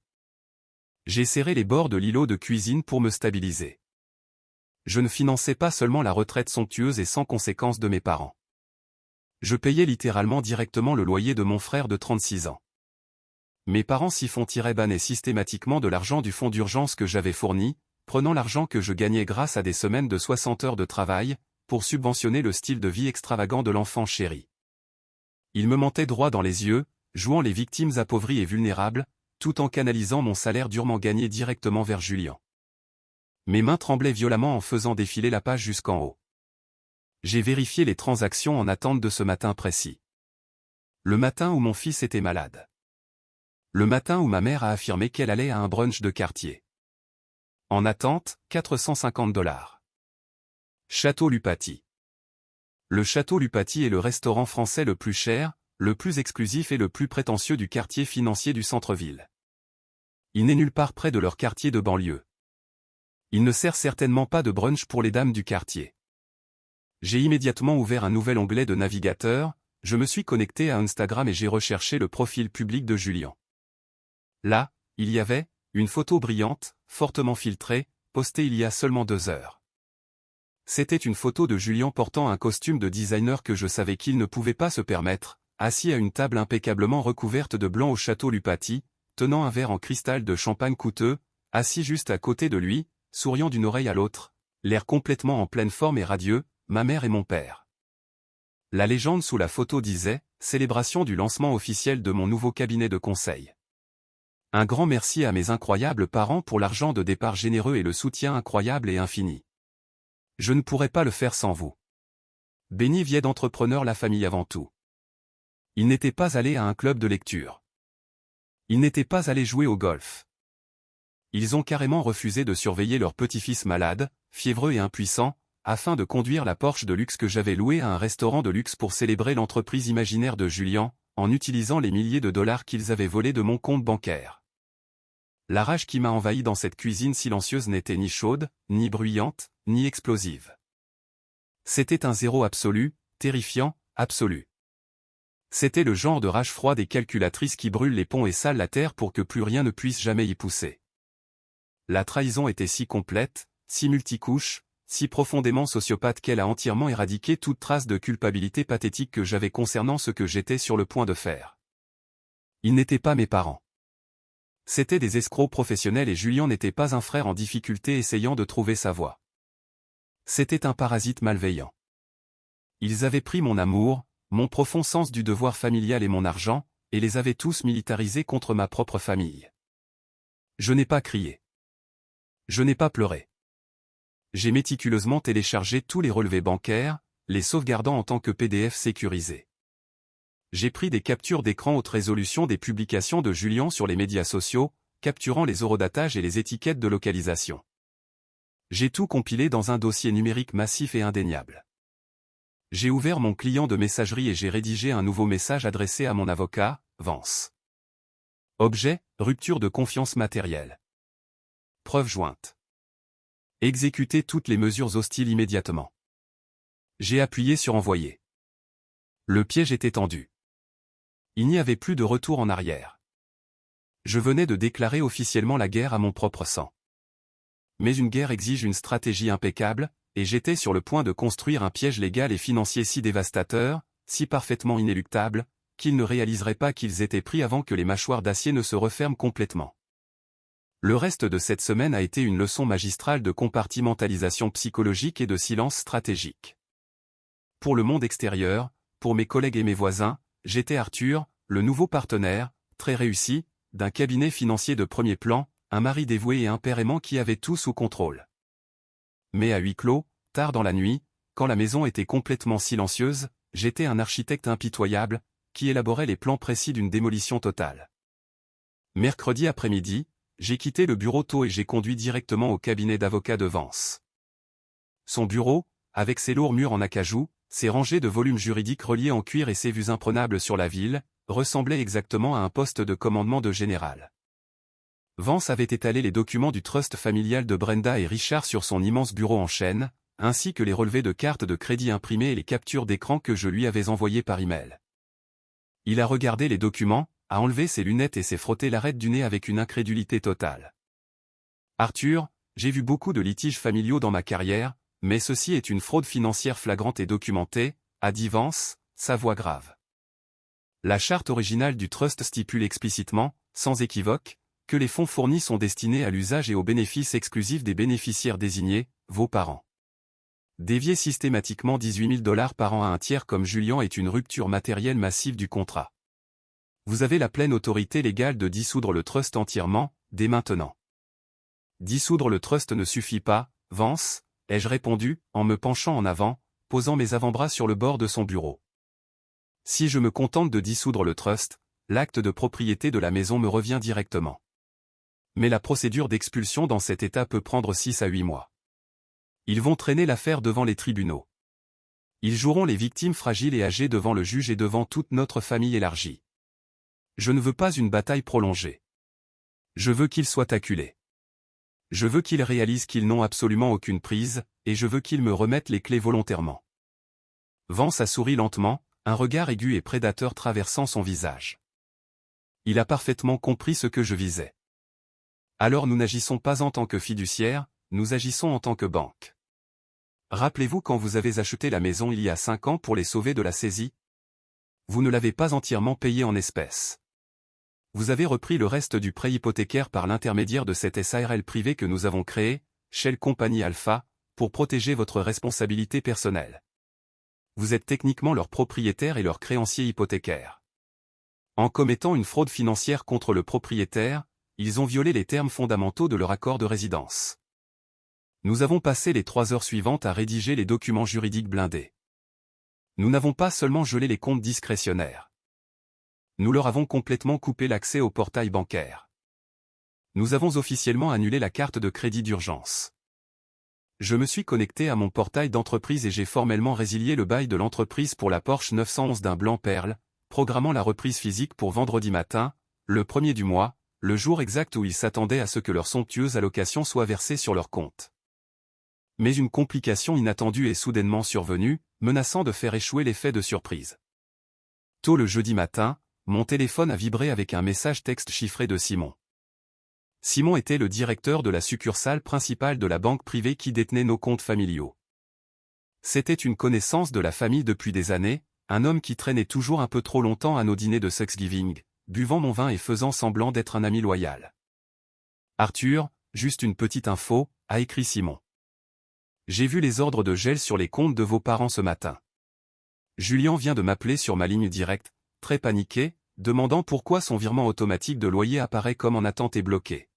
J'ai serré les bords de l'îlot de cuisine pour me stabiliser. Je ne finançais pas seulement la retraite somptueuse et sans conséquence de mes parents. Je payais littéralement directement le loyer de mon frère de 36 ans. Mes parents bannaient systématiquement de l'argent du fonds d'urgence que j'avais fourni, prenant l'argent que je gagnais grâce à des semaines de 60 heures de travail, pour subventionner le style de vie extravagant de l'enfant chéri. Ils me mentaient droit dans les yeux, jouant les victimes appauvries et vulnérables, tout en canalisant mon salaire durement gagné directement vers Julien. Mes mains tremblaient violemment en faisant défiler la page jusqu'en haut. J'ai vérifié les transactions en attente de ce matin précis. Le matin où mon fils était malade. Le matin où ma mère a affirmé qu'elle allait à un brunch de quartier. En attente, 450 $. Château Lupati. Le Château Lupati est le restaurant français le plus cher, le plus exclusif et le plus prétentieux du quartier financier du centre-ville. Il n'est nulle part près de leur quartier de banlieue. Il ne sert certainement pas de brunch pour les dames du quartier. J'ai immédiatement ouvert un nouvel onglet de navigateur, je me suis connecté à Instagram et j'ai recherché le profil public de Julien. Là, il y avait une photo brillante, fortement filtrée, postée il y a seulement 2 heures. C'était une photo de Julien portant un costume de designer que je savais qu'il ne pouvait pas se permettre, assis à une table impeccablement recouverte de blanc au Château Lupati, tenant un verre en cristal de champagne coûteux, assis juste à côté de lui, souriant d'une oreille à l'autre, l'air complètement en pleine forme et radieux, ma mère et mon père. La légende sous la photo disait « Célébration du lancement officiel de mon nouveau cabinet de conseil ». Un grand merci à mes incroyables parents pour l'argent de départ généreux et le soutien incroyable et infini. Je ne pourrais pas le faire sans vous. Béni vie d'entrepreneur la famille avant tout. Ils n'étaient pas allés à un club de lecture. Ils n'étaient pas allés jouer au golf. Ils ont carrément refusé de surveiller leur petit-fils malade, fiévreux et impuissant, afin de conduire la Porsche de luxe que j'avais louée à un restaurant de luxe pour célébrer l'entreprise imaginaire de Julien, en utilisant les milliers de dollars qu'ils avaient volés de mon compte bancaire. La rage qui m'a envahi dans cette cuisine silencieuse n'était ni chaude, ni bruyante, ni explosive. C'était un zéro absolu, terrifiant, absolu. C'était le genre de rage froide et calculatrice qui brûle les ponts et sale la terre pour que plus rien ne puisse jamais y pousser. La trahison était si complète, si multicouche, si profondément sociopathe qu'elle a entièrement éradiqué toute trace de culpabilité pathétique que j'avais concernant ce que j'étais sur le point de faire. Ils n'étaient pas mes parents. C'étaient des escrocs professionnels et Julien n'était pas un frère en difficulté essayant de trouver sa voie. C'était un parasite malveillant. Ils avaient pris mon amour, mon profond sens du devoir familial et mon argent, et les avaient tous militarisés contre ma propre famille. Je n'ai pas crié. Je n'ai pas pleuré. J'ai méticuleusement téléchargé tous les relevés bancaires, les sauvegardant en tant que PDF sécurisés. J'ai pris des captures d'écran haute résolution des publications de Julien sur les médias sociaux, capturant les eurodatages et les étiquettes de localisation. J'ai tout compilé dans un dossier numérique massif et indéniable. J'ai ouvert mon client de messagerie et j'ai rédigé un nouveau message adressé à mon avocat, Vance. Objet, rupture de confiance matérielle. Preuve jointe. Exécuter toutes les mesures hostiles immédiatement. J'ai appuyé sur envoyer. Le piège était tendu. Il n'y avait plus de retour en arrière. Je venais de déclarer officiellement la guerre à mon propre sang. Mais une guerre exige une stratégie impeccable, et j'étais sur le point de construire un piège légal et financier si dévastateur, si parfaitement inéluctable, qu'ils ne réaliseraient pas qu'ils étaient pris avant que les mâchoires d'acier ne se referment complètement. Le reste de cette semaine a été une leçon magistrale de compartimentalisation psychologique et de silence stratégique. Pour le monde extérieur, pour mes collègues et mes voisins, j'étais Arthur, le nouveau partenaire, très réussi, d'un cabinet financier de premier plan, un mari dévoué et un père aimant qui avait tout sous contrôle. Mais à huis clos, tard dans la nuit, quand la maison était complètement silencieuse, j'étais un architecte impitoyable, qui élaborait les plans précis d'une démolition totale. Mercredi après-midi, j'ai quitté le bureau tôt et j'ai conduit directement au cabinet d'avocat de Vance. Son bureau, avec ses lourds murs en acajou, ses rangées de volumes juridiques reliés en cuir et ses vues imprenables sur la ville, ressemblait exactement à un poste de commandement de général. Vance avait étalé les documents du trust familial de Brenda et Richard sur son immense bureau en chêne, ainsi que les relevés de cartes de crédit imprimés et les captures d'écran que je lui avais envoyés par email. Il a regardé les documents, a enlevé ses lunettes et s'est frotté l'arête du nez avec une incrédulité totale. Arthur, j'ai vu beaucoup de litiges familiaux dans ma carrière, mais ceci est une fraude financière flagrante et documentée, a dit Vance, sa voix grave. La charte originale du trust stipule explicitement, sans équivoque, que les fonds fournis sont destinés à l'usage et aux bénéfices exclusifs des bénéficiaires désignés, vos parents. Dévier systématiquement 18 000 $ par an à un tiers comme Julian est une rupture matérielle massive du contrat. Vous avez la pleine autorité légale de dissoudre le trust entièrement, dès maintenant. Dissoudre le trust ne suffit pas, Vance, ai-je répondu, en me penchant en avant, posant mes avant-bras sur le bord de son bureau. Si je me contente de dissoudre le trust, l'acte de propriété de la maison me revient directement. Mais la procédure d'expulsion dans cet état peut prendre 6 à 8 mois. Ils vont traîner l'affaire devant les tribunaux. Ils joueront les victimes fragiles et âgées devant le juge et devant toute notre famille élargie. Je ne veux pas une bataille prolongée. Je veux qu'ils soient acculés. Je veux qu'ils réalisent qu'ils n'ont absolument aucune prise, et je veux qu'ils me remettent les clés volontairement. Vance a souri lentement, un regard aigu et prédateur traversant son visage. Il a parfaitement compris ce que je visais. Alors nous n'agissons pas en tant que fiduciaire, nous agissons en tant que banque. Rappelez-vous quand vous avez acheté la maison il y a 5 ans pour les sauver de la saisie? Vous ne l'avez pas entièrement payé en espèces. Vous avez repris le reste du prêt hypothécaire par l'intermédiaire de cette SARL privée que nous avons créée, Shell Company Alpha, pour protéger votre responsabilité personnelle. Vous êtes techniquement leur propriétaire et leur créancier hypothécaire. En commettant une fraude financière contre le propriétaire, ils ont violé les termes fondamentaux de leur accord de résidence. Nous avons passé les 3 heures suivantes à rédiger les documents juridiques blindés. Nous n'avons pas seulement gelé les comptes discrétionnaires. Nous leur avons complètement coupé l'accès au portail bancaire. Nous avons officiellement annulé la carte de crédit d'urgence. Je me suis connecté à mon portail d'entreprise et j'ai formellement résilié le bail de l'entreprise pour la Porsche 911 d'un blanc perle, programmant la reprise physique pour vendredi matin, le 1er du mois, le jour exact où ils s'attendaient à ce que leur somptueuse allocation soit versée sur leur compte. Mais une complication inattendue est soudainement survenue, menaçant de faire échouer l'effet de surprise. Tôt le jeudi matin, mon téléphone a vibré avec un message texte chiffré de Simon. Simon était le directeur de la succursale principale de la banque privée qui détenait nos comptes familiaux. C'était une connaissance de la famille depuis des années, un homme qui traînait toujours un peu trop longtemps à nos dîners de Thanksgiving, buvant mon vin et faisant semblant d'être un ami loyal. Arthur, juste une petite info, a écrit Simon. J'ai vu les ordres de gel sur les comptes de vos parents ce matin. Julian vient de m'appeler sur ma ligne directe, très paniqué, demandant pourquoi son virement automatique de loyer apparaît comme en attente et bloqué.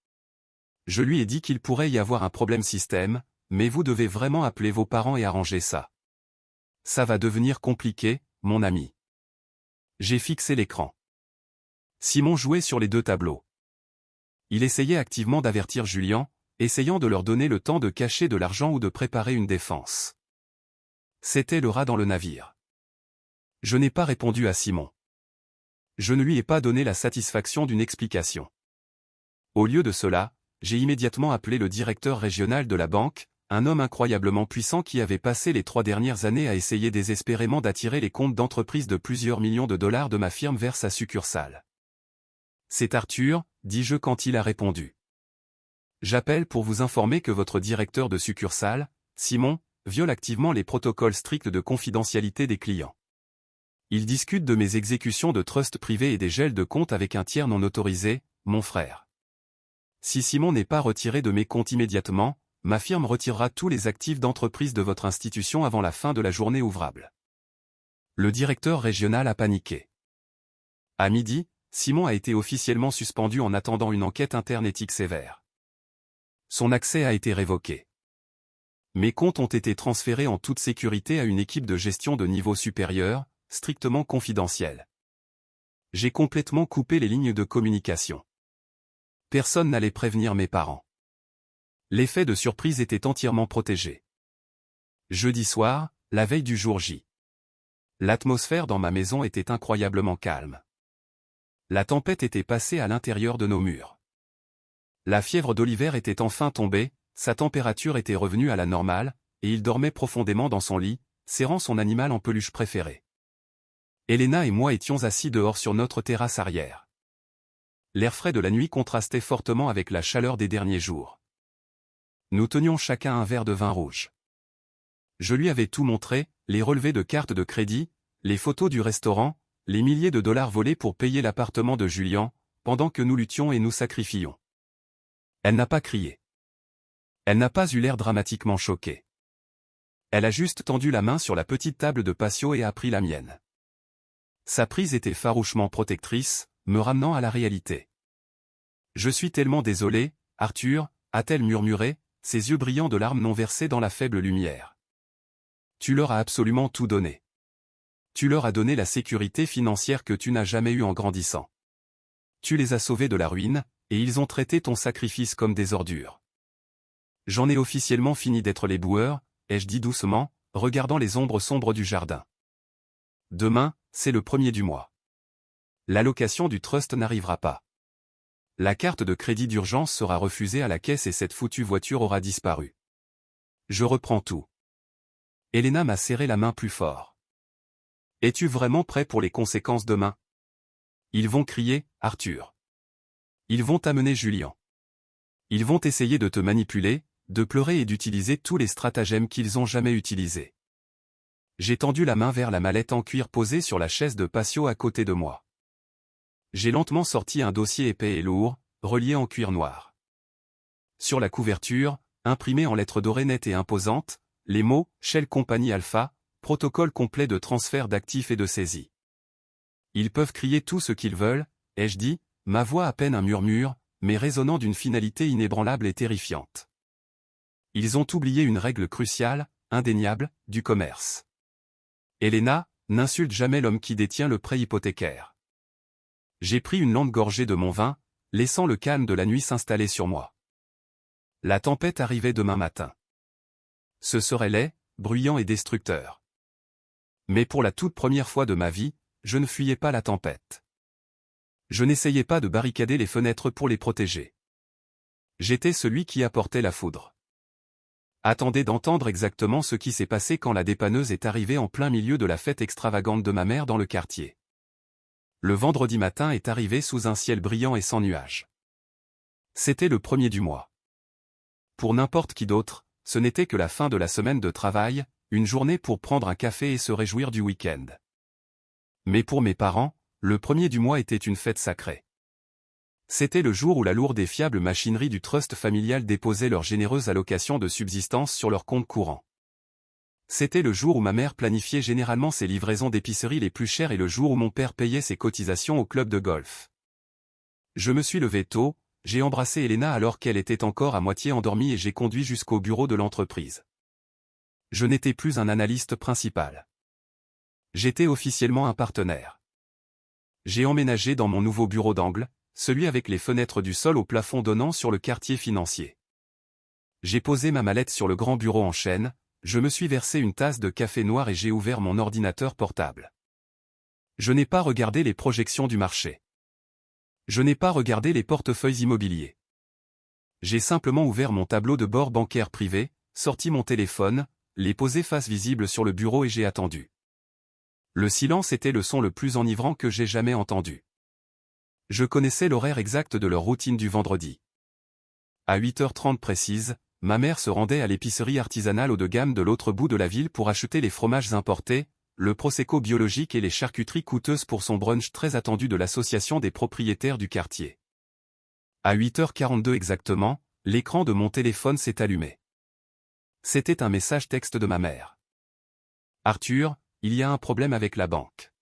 Je lui ai dit qu'il pourrait y avoir un problème système, mais vous devez vraiment appeler vos parents et arranger ça. Ça va devenir compliqué, mon ami. J'ai fixé l'écran. Simon jouait sur les 2 tableaux. Il essayait activement d'avertir Julian, essayant de leur donner le temps de cacher de l'argent ou de préparer une défense. C'était le rat dans le navire. Je n'ai pas répondu à Simon. Je ne lui ai pas donné la satisfaction d'une explication. Au lieu de cela, j'ai immédiatement appelé le directeur régional de la banque, un homme incroyablement puissant qui avait passé les 3 dernières années à essayer désespérément d'attirer les comptes d'entreprise de plusieurs millions de dollars de ma firme vers sa succursale. C'est Arthur, dis-je quand il a répondu. J'appelle pour vous informer que votre directeur de succursale, Simon, viole activement les protocoles stricts de confidentialité des clients. Il discute de mes exécutions de trust privé et des gels de comptes avec un tiers non autorisé, mon frère. Si Simon n'est pas retiré de mes comptes immédiatement, ma firme retirera tous les actifs d'entreprise de votre institution avant la fin de la journée ouvrable. Le directeur régional a paniqué. À midi, Simon a été officiellement suspendu en attendant une enquête interne éthique sévère. Son accès a été révoqué. Mes comptes ont été transférés en toute sécurité à une équipe de gestion de niveau supérieur, strictement confidentielle. J'ai complètement coupé les lignes de communication. Personne n'allait prévenir mes parents. L'effet de surprise était entièrement protégé. Jeudi soir, la veille du jour J. L'atmosphère dans ma maison était incroyablement calme. La tempête était passée à l'intérieur de nos murs. La fièvre d'Oliver était enfin tombée, sa température était revenue à la normale, et il dormait profondément dans son lit, serrant son animal en peluche préféré. Elena et moi étions assis dehors sur notre terrasse arrière. L'air frais de la nuit contrastait fortement avec la chaleur des derniers jours. Nous tenions chacun un verre de vin rouge. Je lui avais tout montré, les relevés de cartes de crédit, les photos du restaurant, les milliers de dollars volés pour payer l'appartement de Julian, pendant que nous luttions et nous sacrifions. Elle n'a pas crié. Elle n'a pas eu l'air dramatiquement choquée. Elle a juste tendu la main sur la petite table de patio et a pris la mienne. Sa prise était farouchement protectrice, me ramenant à la réalité. « Je suis tellement désolé, Arthur », a-t-elle murmuré, ses yeux brillants de larmes non versées dans la faible lumière. « Tu leur as absolument tout donné. Tu leur as donné la sécurité financière que tu n'as jamais eue en grandissant. Tu les as sauvés de la ruine, et ils ont traité ton sacrifice comme des ordures. J'en ai officiellement fini d'être les boueurs, ai-je dit doucement, regardant les ombres sombres du jardin. Demain, c'est le 1er du mois. L'allocation du trust n'arrivera pas. La carte de crédit d'urgence sera refusée à la caisse et cette foutue voiture aura disparu. Je reprends tout. Elena m'a serré la main plus fort. Es-tu vraiment prêt pour les conséquences demain? Ils vont crier, Arthur. Ils vont amener Julian. Ils vont essayer de te manipuler, de pleurer et d'utiliser tous les stratagèmes qu'ils ont jamais utilisés. J'ai tendu la main vers la mallette en cuir posée sur la chaise de patio à côté de moi. J'ai lentement sorti un dossier épais et lourd, relié en cuir noir. Sur la couverture, imprimés en lettres dorées nettes et imposantes, les mots « Shell Company Alpha », protocole complet de transfert d'actifs et de saisie. Ils peuvent crier tout ce qu'ils veulent, ai-je dit, ma voix à peine un murmure, mais résonnant d'une finalité inébranlable et terrifiante. Ils ont oublié une règle cruciale, indéniable, du commerce. Elena, n'insulte jamais l'homme qui détient le prêt hypothécaire. J'ai pris une longue gorgée de mon vin, laissant le calme de la nuit s'installer sur moi. La tempête arrivait demain matin. Ce serait laid, bruyant et destructeur. Mais pour la toute première fois de ma vie, je ne fuyais pas la tempête. Je n'essayais pas de barricader les fenêtres pour les protéger. J'étais celui qui apportait la foudre. Attendez d'entendre exactement ce qui s'est passé quand la dépanneuse est arrivée en plein milieu de la fête extravagante de ma mère dans le quartier. Le vendredi matin est arrivé sous un ciel brillant et sans nuages. C'était le 1er du mois. Pour n'importe qui d'autre, ce n'était que la fin de la semaine de travail, une journée pour prendre un café et se réjouir du week-end. Mais pour mes parents, le 1er du mois était une fête sacrée. C'était le jour où la lourde et fiable machinerie du trust familial déposait leur généreuse allocation de subsistance sur leur compte courant. C'était le jour où ma mère planifiait généralement ses livraisons d'épicerie les plus chères et le jour où mon père payait ses cotisations au club de golf. Je me suis levé tôt, j'ai embrassé Elena alors qu'elle était encore à moitié endormie et j'ai conduit jusqu'au bureau de l'entreprise. Je n'étais plus un analyste principal. J'étais officiellement un partenaire. J'ai emménagé dans mon nouveau bureau d'angle, celui avec les fenêtres du sol au plafond donnant sur le quartier financier. J'ai posé ma mallette sur le grand bureau en chêne, je me suis versé une tasse de café noir et j'ai ouvert mon ordinateur portable. Je n'ai pas regardé les projections du marché. Je n'ai pas regardé les portefeuilles immobiliers. J'ai simplement ouvert mon tableau de bord bancaire privé, sorti mon téléphone, l'ai posé face visible sur le bureau et j'ai attendu. Le silence était le son le plus enivrant que j'ai jamais entendu. Je connaissais l'horaire exact de leur routine du vendredi. À 8h30 précise, ma mère se rendait à l'épicerie artisanale haut de gamme de l'autre bout de la ville pour acheter les fromages importés, le prosecco biologique et les charcuteries coûteuses pour son brunch très attendu de l'association des propriétaires du quartier. À 8h42 exactement, l'écran de mon téléphone s'est allumé. C'était un message texte de ma mère. « Arthur, il y a un problème avec la banque.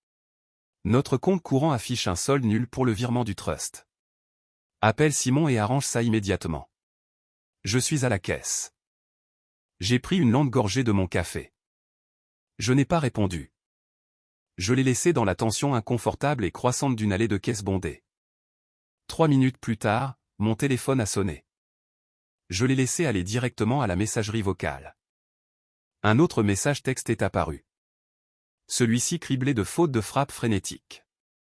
Notre compte courant affiche un solde nul pour le virement du trust. Appelle Simon et arrange ça immédiatement. Je suis à la caisse. » J'ai pris une longue gorgée de mon café. Je n'ai pas répondu. Je l'ai laissé dans la tension inconfortable et croissante d'une allée de caisse bondée. 3 minutes plus tard, mon téléphone a sonné. Je l'ai laissé aller directement à la messagerie vocale. Un autre message texte est apparu. Celui-ci criblé de fautes de frappe frénétiques.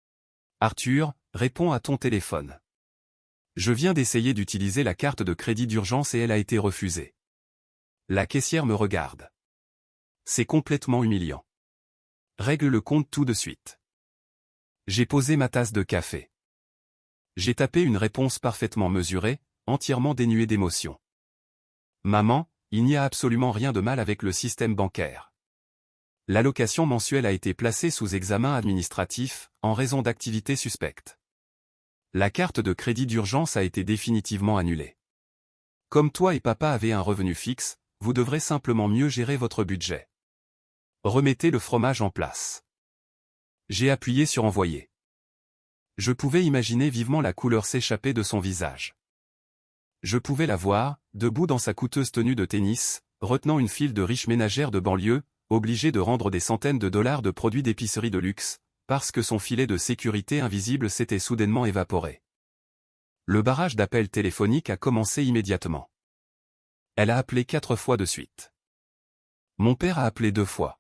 « Arthur, réponds à ton téléphone. Je viens d'essayer d'utiliser la carte de crédit d'urgence et elle a été refusée. La caissière me regarde. C'est complètement humiliant. Règle le compte tout de suite. » J'ai posé ma tasse de café. J'ai tapé une réponse parfaitement mesurée, entièrement dénuée d'émotion. Maman, il n'y a absolument rien de mal avec le système bancaire. L'allocation mensuelle a été placée sous examen administratif, en raison d'activités suspectes. La carte de crédit d'urgence a été définitivement annulée. Comme toi et papa avez un revenu fixe, vous devrez simplement mieux gérer votre budget. Remettez le fromage en place. J'ai appuyé sur envoyer. Je pouvais imaginer vivement la couleur s'échapper de son visage. Je pouvais la voir, debout dans sa coûteuse tenue de tennis, retenant une file de riches ménagères de banlieue, obligée de rendre des centaines de dollars de produits d'épicerie de luxe, parce que son filet de sécurité invisible s'était soudainement évaporé. Le barrage d'appels téléphoniques a commencé immédiatement. Elle a appelé 4 fois de suite. Mon père a appelé 2 fois.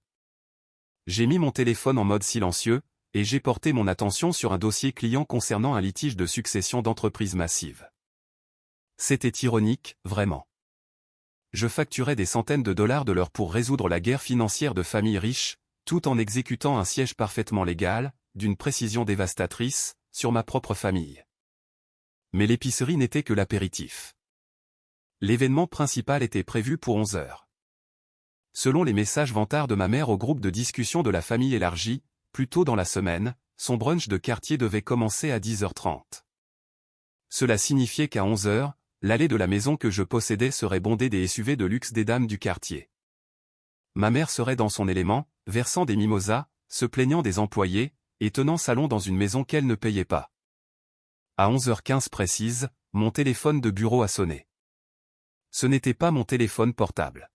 J'ai mis mon téléphone en mode silencieux, et j'ai porté mon attention sur un dossier client concernant un litige de succession d'entreprises massives. C'était ironique, vraiment. Je facturais des centaines de dollars de l'heure pour résoudre la guerre financière de familles riches, tout en exécutant un siège parfaitement légal, d'une précision dévastatrice, sur ma propre famille. Mais l'épicerie n'était que l'apéritif. L'événement principal était prévu pour 11 heures. Selon les messages vantards de ma mère au groupe de discussion de la famille élargie, plus tôt dans la semaine, son brunch de quartier devait commencer à 10h30. Cela signifiait qu'à 11h, l'allée de la maison que je possédais serait bondée des SUV de luxe des dames du quartier. Ma mère serait dans son élément, versant des mimosas, se plaignant des employés, et tenant salon dans une maison qu'elle ne payait pas. À 11h15 précise, mon téléphone de bureau a sonné. Ce n'était pas mon téléphone portable.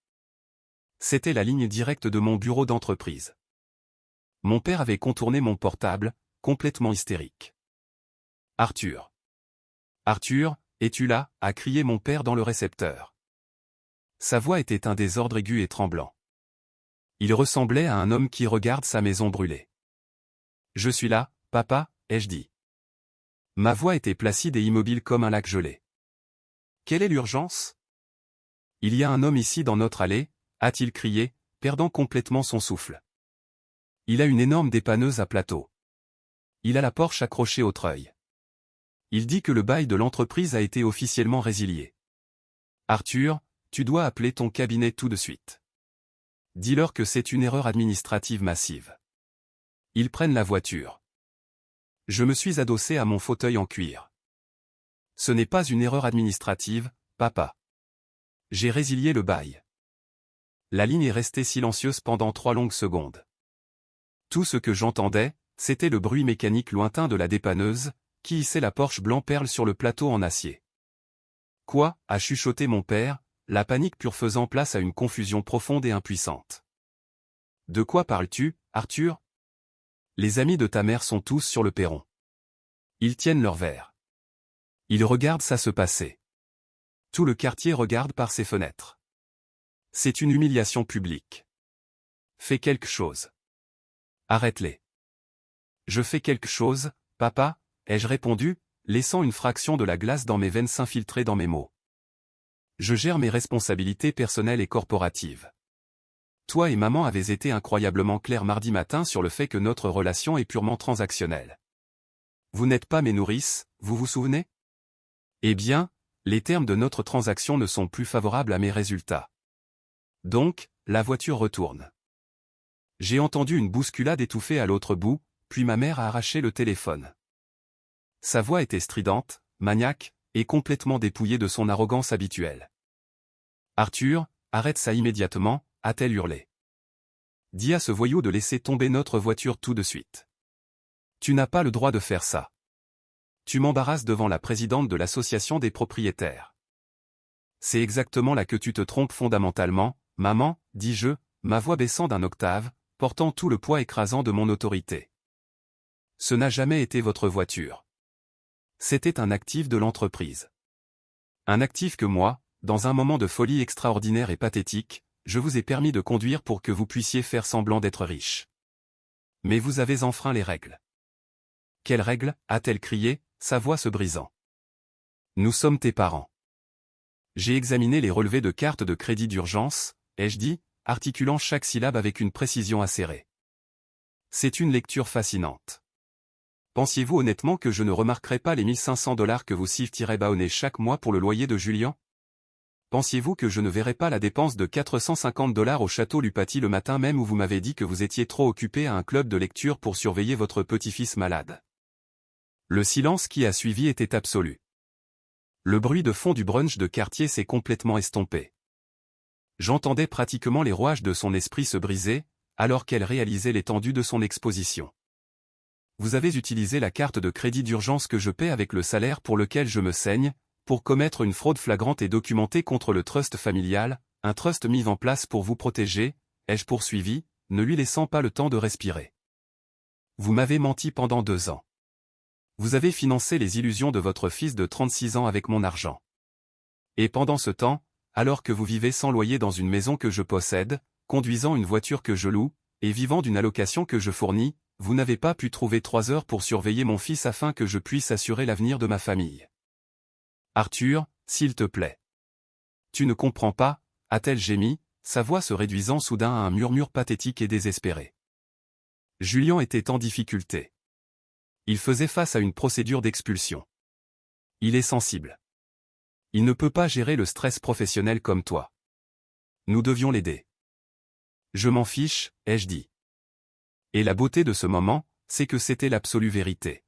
C'était la ligne directe de mon bureau d'entreprise. Mon père avait contourné mon portable, complètement hystérique. « Arthur. Arthur, es-tu là ?» a crié mon père dans le récepteur. Sa voix était un désordre aigu et tremblant. Il ressemblait à un homme qui regarde sa maison brûler. « Je suis là, papa, ai-je dit. » Ma voix était placide et immobile comme un lac gelé. « Quelle est l'urgence ? » « Il y a un homme ici dans notre allée, » a-t-il crié, perdant complètement son souffle. Il a une énorme dépanneuse à plateau. Il a la Porsche accrochée au treuil. Il dit que le bail de l'entreprise a été officiellement résilié. Arthur, tu dois appeler ton cabinet tout de suite. Dis-leur que c'est une erreur administrative massive. Ils prennent la voiture. Je me suis adossé à mon fauteuil en cuir. Ce n'est pas une erreur administrative, papa. J'ai résilié le bail. La ligne est restée silencieuse pendant 3 longues secondes. Tout ce que j'entendais, c'était le bruit mécanique lointain de la dépanneuse, qui hissait la Porsche blanc-perle sur le plateau en acier. « Quoi » a chuchoté mon père, la panique pure faisant place à une confusion profonde et impuissante. « De quoi parles-tu, Arthur ? Les amis de ta mère sont tous sur le perron. Ils tiennent leur verre. Ils regardent ça se passer. Tout le quartier regarde par ses fenêtres. C'est une humiliation publique. Fais quelque chose. Arrête-les. » Je fais quelque chose, papa, ai-je répondu, laissant une fraction de la glace dans mes veines s'infiltrer dans mes mots. Je gère mes responsabilités personnelles et corporatives. Toi et maman avez été incroyablement clairs mardi matin sur le fait que notre relation est purement transactionnelle. Vous n'êtes pas mes nourrices, vous vous souvenez ? Eh bien, les termes de notre transaction ne sont plus favorables à mes résultats. Donc, la voiture retourne. J'ai entendu une bousculade étouffée à l'autre bout, puis ma mère a arraché le téléphone. Sa voix était stridente, maniaque, et complètement dépouillée de son arrogance habituelle. « Arthur, arrête ça immédiatement » a-t-elle hurlé. « Dis à ce voyou de laisser tomber notre voiture tout de suite. Tu n'as pas le droit de faire ça. Tu m'embarrasses devant la présidente de l'association des propriétaires. C'est exactement là que tu te trompes fondamentalement, maman, dis-je, ma voix baissant d'un octave, portant tout le poids écrasant de mon autorité. Ce n'a jamais été votre voiture. C'était un actif de l'entreprise. Un actif que moi, dans un moment de folie extraordinaire et pathétique, je vous ai permis de conduire pour que vous puissiez faire semblant d'être riche. Mais vous avez enfreint les règles. » « Quelles règles » a-t-elle crié, sa voix se brisant. « Nous sommes tes parents. » J'ai examiné les relevés de carte de crédit d'urgence, ai-je dit, articulant chaque syllabe avec une précision acérée. C'est une lecture fascinante. Pensiez-vous honnêtement que je ne remarquerai pas les 1500 $ que vous Steve-Bahonnet chaque mois pour le loyer de Julien ? Pensiez-vous que je ne verrais pas la dépense de 450 $ au château Lupati le matin même où vous m'avez dit que vous étiez trop occupé à un club de lecture pour surveiller votre petit-fils malade? Le silence qui a suivi était absolu. Le bruit de fond du brunch de quartier s'est complètement estompé. J'entendais pratiquement les rouages de son esprit se briser, alors qu'elle réalisait l'étendue de son exposition. Vous avez utilisé la carte de crédit d'urgence que je paie avec le salaire pour lequel je me saigne, pour commettre une fraude flagrante et documentée contre le trust familial, un trust mis en place pour vous protéger, ai-je poursuivi, ne lui laissant pas le temps de respirer. Vous m'avez menti pendant 2 ans. Vous avez financé les illusions de votre fils de 36 ans avec mon argent. Et pendant ce temps, alors que vous vivez sans loyer dans une maison que je possède, conduisant une voiture que je loue, et vivant d'une allocation que je fournis, vous n'avez pas pu trouver 3 heures pour surveiller mon fils afin que je puisse assurer l'avenir de ma famille. Arthur, s'il te plaît. Tu ne comprends pas, a-t-elle gémi, sa voix se réduisant soudain à un murmure pathétique et désespéré. Julien était en difficulté. Il faisait face à une procédure d'expulsion. Il est sensible. Il ne peut pas gérer le stress professionnel comme toi. Nous devions l'aider. Je m'en fiche, ai-je dit. Et la beauté de ce moment, c'est que c'était l'absolue vérité.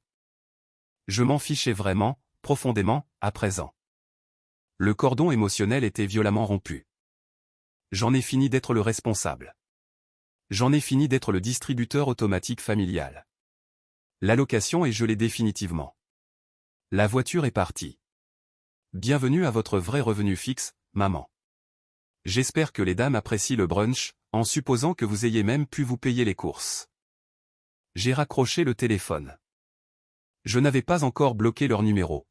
Je m'en fichais vraiment, profondément, à présent. Le cordon émotionnel était violemment rompu. J'en ai fini d'être le responsable. J'en ai fini d'être le distributeur automatique familial. L'allocation est gelée définitivement. La voiture est partie. Bienvenue à votre vrai revenu fixe, maman. J'espère que les dames apprécient le brunch, en supposant que vous ayez même pu vous payer les courses. J'ai raccroché le téléphone. Je n'avais pas encore bloqué leur numéro.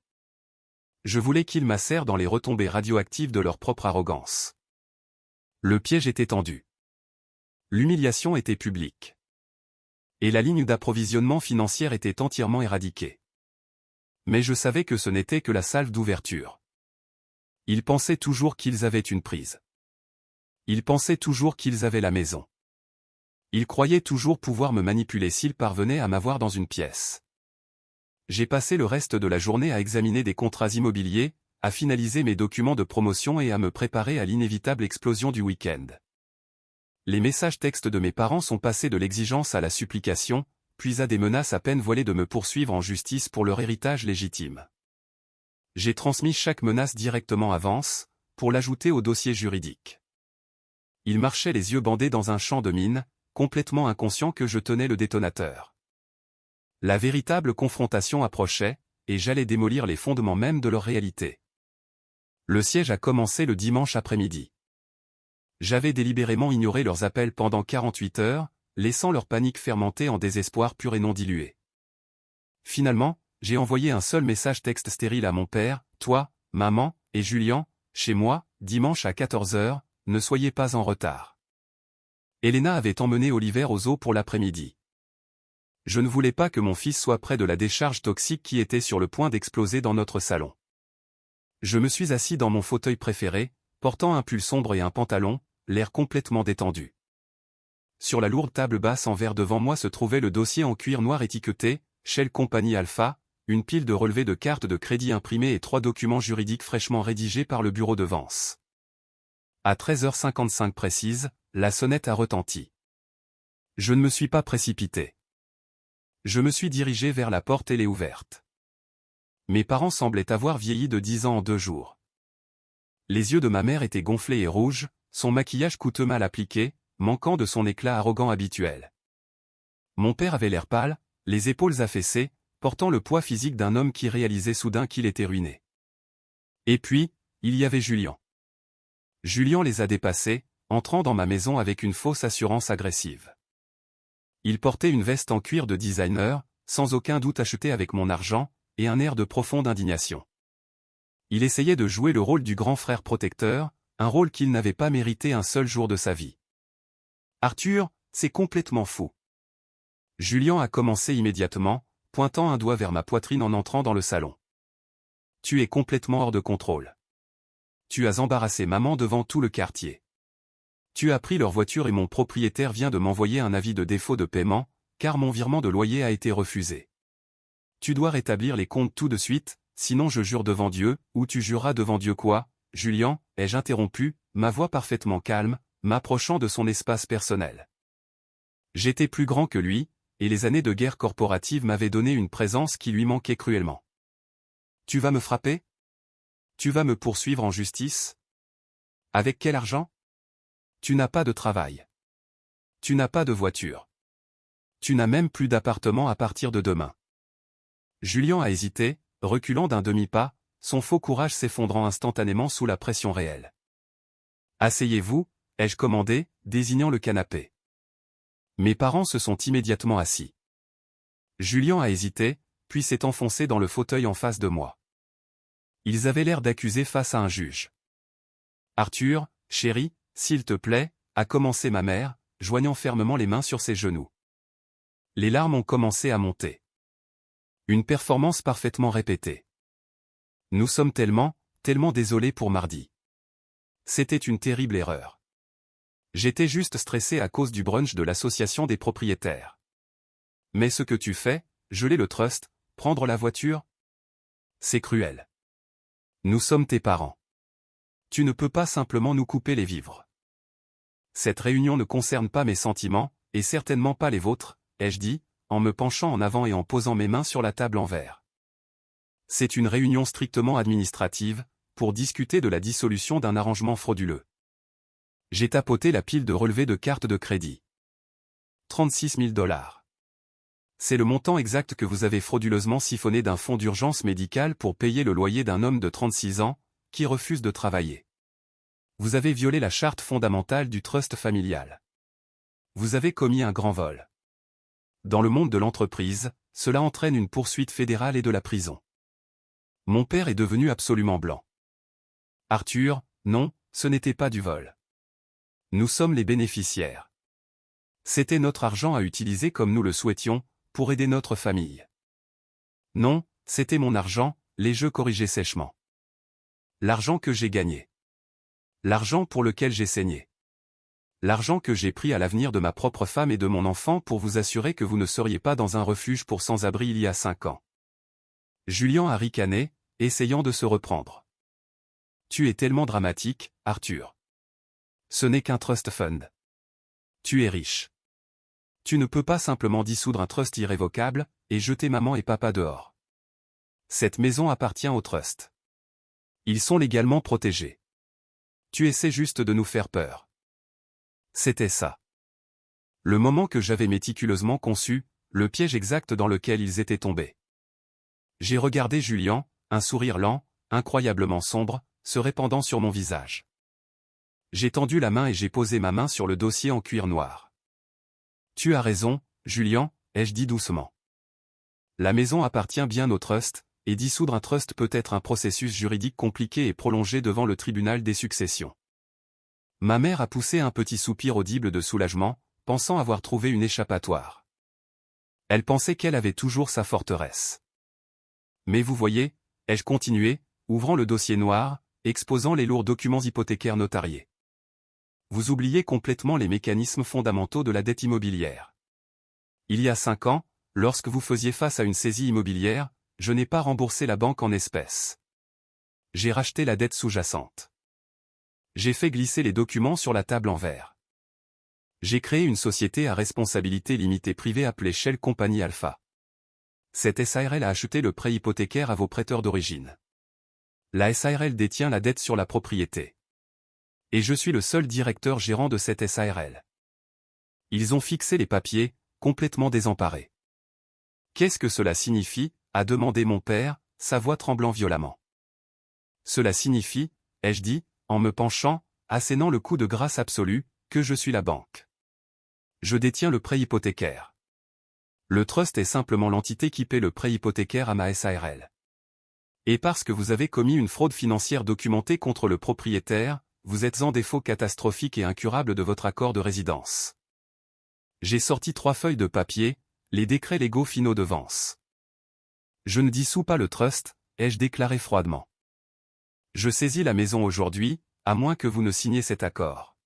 Je voulais qu'ils macèrent dans les retombées radioactives de leur propre arrogance. Le piège était tendu. L'humiliation était publique. Et la ligne d'approvisionnement financière était entièrement éradiquée. Mais je savais que ce n'était que la salve d'ouverture. Ils pensaient toujours qu'ils avaient une prise. Ils pensaient toujours qu'ils avaient la maison. Ils croyaient toujours pouvoir me manipuler s'ils parvenaient à m'avoir dans une pièce. J'ai passé le reste de la journée à examiner des contrats immobiliers, à finaliser mes documents de promotion et à me préparer à l'inévitable explosion du week-end. Les messages textes de mes parents sont passés de l'exigence à la supplication, puis à des menaces à peine voilées de me poursuivre en justice pour leur héritage légitime. J'ai transmis chaque menace directement à Vance, pour l'ajouter au dossier juridique. Il marchait les yeux bandés dans un champ de mine, complètement inconscient que je tenais le détonateur. La véritable confrontation approchait, et j'allais démolir les fondements même de leur réalité. Le siège a commencé le dimanche après-midi. J'avais délibérément ignoré leurs appels pendant 48 heures, laissant leur panique fermenter en désespoir pur et non dilué. Finalement, j'ai envoyé un seul message texte stérile à mon père, toi, maman, et Julien, chez moi, dimanche à 14 heures, ne soyez pas en retard. Elena avait emmené Oliver au zoo pour l'après-midi. Je ne voulais pas que mon fils soit près de la décharge toxique qui était sur le point d'exploser dans notre salon. Je me suis assis dans mon fauteuil préféré, portant un pull sombre et un pantalon, l'air complètement détendu. Sur la lourde table basse en verre devant moi se trouvait le dossier en cuir noir étiqueté « Shell Company Alpha », une pile de relevés de cartes de crédit imprimées et 3 documents juridiques fraîchement rédigés par le bureau de Vance. À 13h55 précise, la sonnette a retenti. Je ne me suis pas précipité. Je me suis dirigé vers la porte et l'ai ouverte. Mes parents semblaient avoir vieilli de 10 ans en 2 jours. Les yeux de ma mère étaient gonflés et rouges, son maquillage coûteux mal appliqué, manquant de son éclat arrogant habituel. Mon père avait l'air pâle, les épaules affaissées, portant le poids physique d'un homme qui réalisait soudain qu'il était ruiné. Et puis, il y avait Julien. Julien les a dépassés, entrant dans ma maison avec une fausse assurance agressive. Il portait une veste en cuir de designer, sans aucun doute achetée avec mon argent, et un air de profonde indignation. Il essayait de jouer le rôle du grand frère protecteur, un rôle qu'il n'avait pas mérité un seul jour de sa vie. Arthur, c'est complètement fou. Julien a commencé immédiatement, pointant un doigt vers ma poitrine en entrant dans le salon. Tu es complètement hors de contrôle. Tu as embarrassé maman devant tout le quartier. Tu as pris leur voiture et mon propriétaire vient de m'envoyer un avis de défaut de paiement, car mon virement de loyer a été refusé. Tu dois rétablir les comptes tout de suite, sinon je jure devant Dieu, ou tu jureras devant Dieu quoi, Julien, ai-je interrompu, ma voix parfaitement calme, m'approchant de son espace personnel. J'étais plus grand que lui, et les années de guerre corporative m'avaient donné une présence qui lui manquait cruellement. Tu vas me frapper? Tu vas me poursuivre en justice? Avec quel argent? Tu n'as pas de travail. Tu n'as pas de voiture. Tu n'as même plus d'appartement à partir de demain. Julien a hésité, reculant d'un demi-pas, son faux courage s'effondrant instantanément sous la pression réelle. Asseyez-vous, ai-je commandé, désignant le canapé. Mes parents se sont immédiatement assis. Julien a hésité, puis s'est enfoncé dans le fauteuil en face de moi. Ils avaient l'air d'accusés face à un juge. Arthur, chéri, s'il te plaît, a commencé ma mère, joignant fermement les mains sur ses genoux. Les larmes ont commencé à monter. Une performance parfaitement répétée. Nous sommes tellement désolés pour mardi. C'était une terrible erreur. J'étais juste stressé à cause du brunch de l'association des propriétaires. Mais ce que tu fais, geler le trust, prendre la voiture? C'est cruel. Nous sommes tes parents. Tu ne peux pas simplement nous couper les vivres. Cette réunion ne concerne pas mes sentiments, et certainement pas les vôtres, ai-je dit, en me penchant en avant et en posant mes mains sur la table en verre. C'est une réunion strictement administrative, pour discuter de la dissolution d'un arrangement frauduleux. J'ai tapoté la pile de relevés de cartes de crédit. 36 000 $. C'est le montant exact que vous avez frauduleusement siphonné d'un fonds d'urgence médicale pour payer le loyer d'un homme de 36 ans, qui refuse de travailler. Vous avez violé la charte fondamentale du trust familial. Vous avez commis un grand vol. Dans le monde de l'entreprise, cela entraîne une poursuite fédérale et de la prison. Mon père est devenu absolument blanc. Arthur, non, ce n'était pas du vol. Nous sommes les bénéficiaires. C'était notre argent à utiliser comme nous le souhaitions, pour aider notre famille. Non, c'était mon argent, les jeux corrigés sèchement. L'argent que j'ai gagné. L'argent pour lequel j'ai saigné. L'argent que j'ai pris à l'avenir de ma propre femme et de mon enfant pour vous assurer que vous ne seriez pas dans un refuge pour sans-abri il y a 5 ans. Julien a ricané, essayant de se reprendre. Tu es tellement dramatique, Arthur. Ce n'est qu'un trust fund. Tu es riche. Tu ne peux pas simplement dissoudre un trust irrévocable, et jeter maman et papa dehors. Cette maison appartient au trust. Ils sont légalement protégés. Tu essaies juste de nous faire peur. C'était ça. Le moment que j'avais méticuleusement conçu, le piège exact dans lequel ils étaient tombés. J'ai regardé Julien, un sourire lent, incroyablement sombre, se répandant sur mon visage. J'ai tendu la main et j'ai posé ma main sur le dossier en cuir noir. Tu as raison, Julien, ai-je dit doucement. La maison appartient bien au trust, et dissoudre un trust peut être un processus juridique compliqué et prolongé devant le tribunal des successions. Ma mère a poussé un petit soupir audible de soulagement, pensant avoir trouvé une échappatoire. Elle pensait qu'elle avait toujours sa forteresse. Mais vous voyez, ai-je continué, ouvrant le dossier noir, exposant les lourds documents hypothécaires notariés. Vous oubliez complètement les mécanismes fondamentaux de la dette immobilière. Il y a 5 ans, lorsque vous faisiez face à une saisie immobilière, je n'ai pas remboursé la banque en espèces. J'ai racheté la dette sous-jacente. J'ai fait glisser les documents sur la table en verre. J'ai créé une société à responsabilité limitée privée appelée Shell Company Alpha. Cette SARL a acheté le prêt hypothécaire à vos prêteurs d'origine. La SARL détient la dette sur la propriété. Et je suis le seul directeur gérant de cette SARL. Ils ont fixé les papiers, complètement désemparés. Qu'est-ce que cela signifie, a demandé mon père, sa voix tremblant violemment. Cela signifie, ai-je dit, en me penchant, assénant le coup de grâce absolu, que je suis la banque. Je détiens le prêt hypothécaire. Le trust est simplement l'entité qui paie le prêt hypothécaire à ma SARL. Et parce que vous avez commis une fraude financière documentée contre le propriétaire, vous êtes en défaut catastrophique et incurable de votre accord de résidence. J'ai sorti 3 feuilles de papier, les décrets légaux finaux de Vance. Je ne dissous pas le trust, ai-je déclaré froidement. Je saisis la maison aujourd'hui, à moins que vous ne signiez cet accord.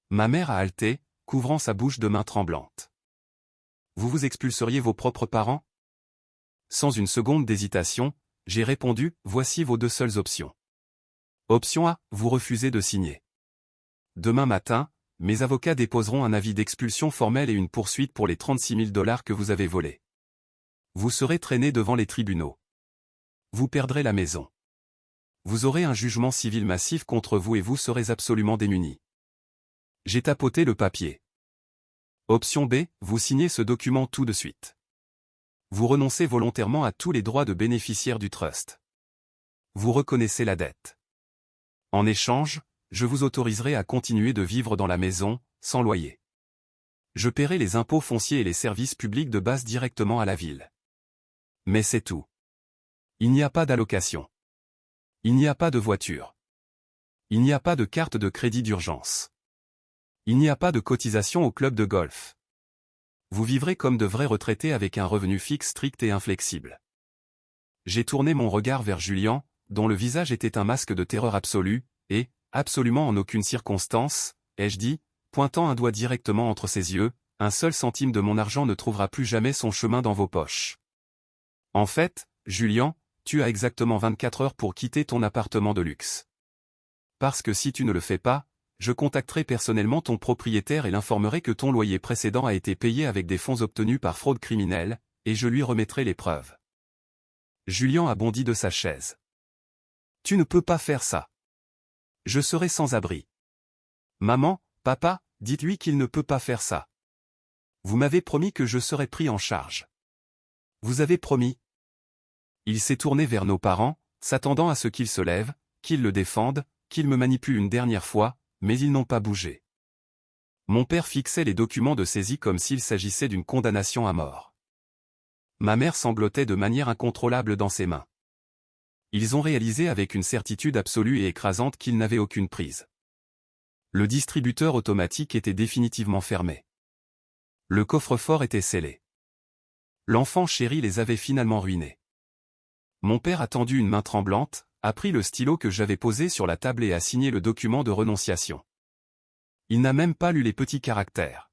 Ma mère a haleté, couvrant sa bouche de mains tremblantes. Vous vous expulseriez vos propres parents? Sans une seconde d'hésitation, j'ai répondu, voici vos 2 seules options. Option A, vous refusez de signer. Demain matin, mes avocats déposeront un avis d'expulsion formel et une poursuite pour les 36 000 $ que vous avez volés. Vous serez traîné devant les tribunaux. Vous perdrez la maison. Vous aurez un jugement civil massif contre vous et vous serez absolument démunis. J'ai tapoté le papier. Option B, vous signez ce document tout de suite. Vous renoncez volontairement à tous les droits de bénéficiaire du trust. Vous reconnaissez la dette. En échange, je vous autoriserai à continuer de vivre dans la maison, sans loyer. Je paierai les impôts fonciers et les services publics de base directement à la ville. Mais c'est tout. Il n'y a pas d'allocation. Il n'y a pas de voiture. Il n'y a pas de carte de crédit d'urgence. Il n'y a pas de cotisation au club de golf. Vous vivrez comme de vrais retraités avec un revenu fixe strict et inflexible. J'ai tourné mon regard vers Julien, dont le visage était un masque de terreur absolue, et, absolument en aucune circonstance, ai-je dit, pointant un doigt directement entre ses yeux, un seul centime de mon argent ne trouvera plus jamais son chemin dans vos poches. En fait, Julien, tu as exactement 24 heures pour quitter ton appartement de luxe. Parce que si tu ne le fais pas, je contacterai personnellement ton propriétaire et l'informerai que ton loyer précédent a été payé avec des fonds obtenus par fraude criminelle, et je lui remettrai les preuves. Julien a bondi de sa chaise. Tu ne peux pas faire ça. Je serai sans abri. Maman, papa, dites-lui qu'il ne peut pas faire ça. Vous m'avez promis que je serais pris en charge. Vous avez promis. Il s'est tourné vers nos parents, s'attendant à ce qu'ils se lèvent, qu'ils le défendent, qu'ils me manipulent une dernière fois, mais ils n'ont pas bougé. Mon père fixait les documents de saisie comme s'il s'agissait d'une condamnation à mort. Ma mère sanglotait de manière incontrôlable dans ses mains. Ils ont réalisé avec une certitude absolue et écrasante qu'ils n'avaient aucune prise. Le distributeur automatique était définitivement fermé. Le coffre-fort était scellé. L'enfant chéri les avait finalement ruinés. Mon père a tendu une main tremblante, a pris le stylo que j'avais posé sur la table et a signé le document de renonciation. Il n'a même pas lu les petits caractères.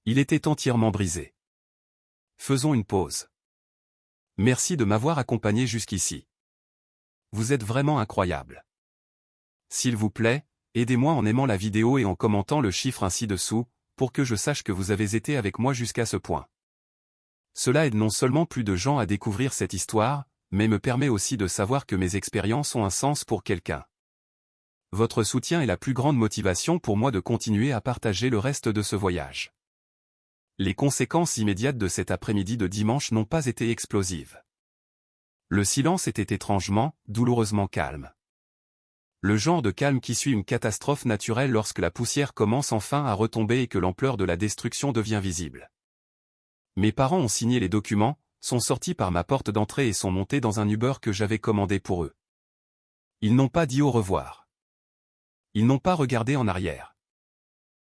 Il était entièrement brisé. Faisons une pause. Merci de m'avoir accompagné jusqu'ici. Vous êtes vraiment incroyable. S'il vous plaît, aidez-moi en aimant la vidéo et en commentant le chiffre ainsi dessous, pour que je sache que vous avez été avec moi jusqu'à ce point. Cela aide non seulement plus de gens à découvrir cette histoire, mais me permet aussi de savoir que mes expériences ont un sens pour quelqu'un. Votre soutien est la plus grande motivation pour moi de continuer à partager le reste de ce voyage. Les conséquences immédiates de cet après-midi de dimanche n'ont pas été explosives. Le silence était étrangement, douloureusement calme. Le genre de calme qui suit une catastrophe naturelle lorsque la poussière commence enfin à retomber et que l'ampleur de la destruction devient visible. Mes parents ont signé les documents, sont sortis par ma porte d'entrée et sont montés dans un Uber que j'avais commandé pour eux. Ils n'ont pas dit au revoir. Ils n'ont pas regardé en arrière.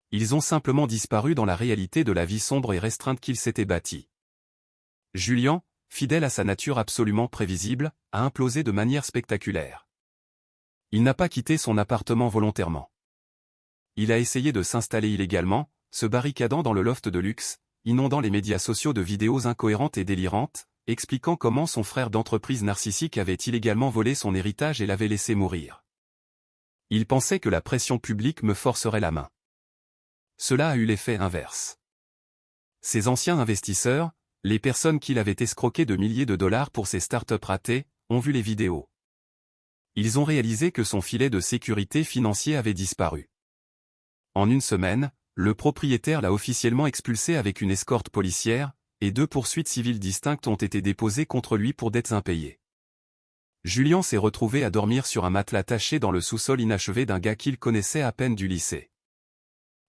Ils ont simplement disparu dans la réalité de la vie sombre et restreinte qu'ils s'étaient bâtie. Julien, fidèle à sa nature absolument prévisible, a implosé de manière spectaculaire. Il n'a pas quitté son appartement volontairement. Il a essayé de s'installer illégalement, se barricadant dans le loft de luxe, inondant les médias sociaux de vidéos incohérentes et délirantes, expliquant comment son frère d'entreprise narcissique avait illégalement volé son héritage et l'avait laissé mourir. Il pensait que la pression publique me forcerait la main. Cela a eu l'effet inverse. Ses anciens investisseurs, les personnes qu'il avait escroquées de milliers de dollars pour ses startups ratées, ont vu les vidéos. Ils ont réalisé que son filet de sécurité financier avait disparu. En une semaine, le propriétaire l'a officiellement expulsé avec une escorte policière, et 2 poursuites civiles distinctes ont été déposées contre lui pour dettes impayées. Julien s'est retrouvé à dormir sur un matelas taché dans le sous-sol inachevé d'un gars qu'il connaissait à peine du lycée.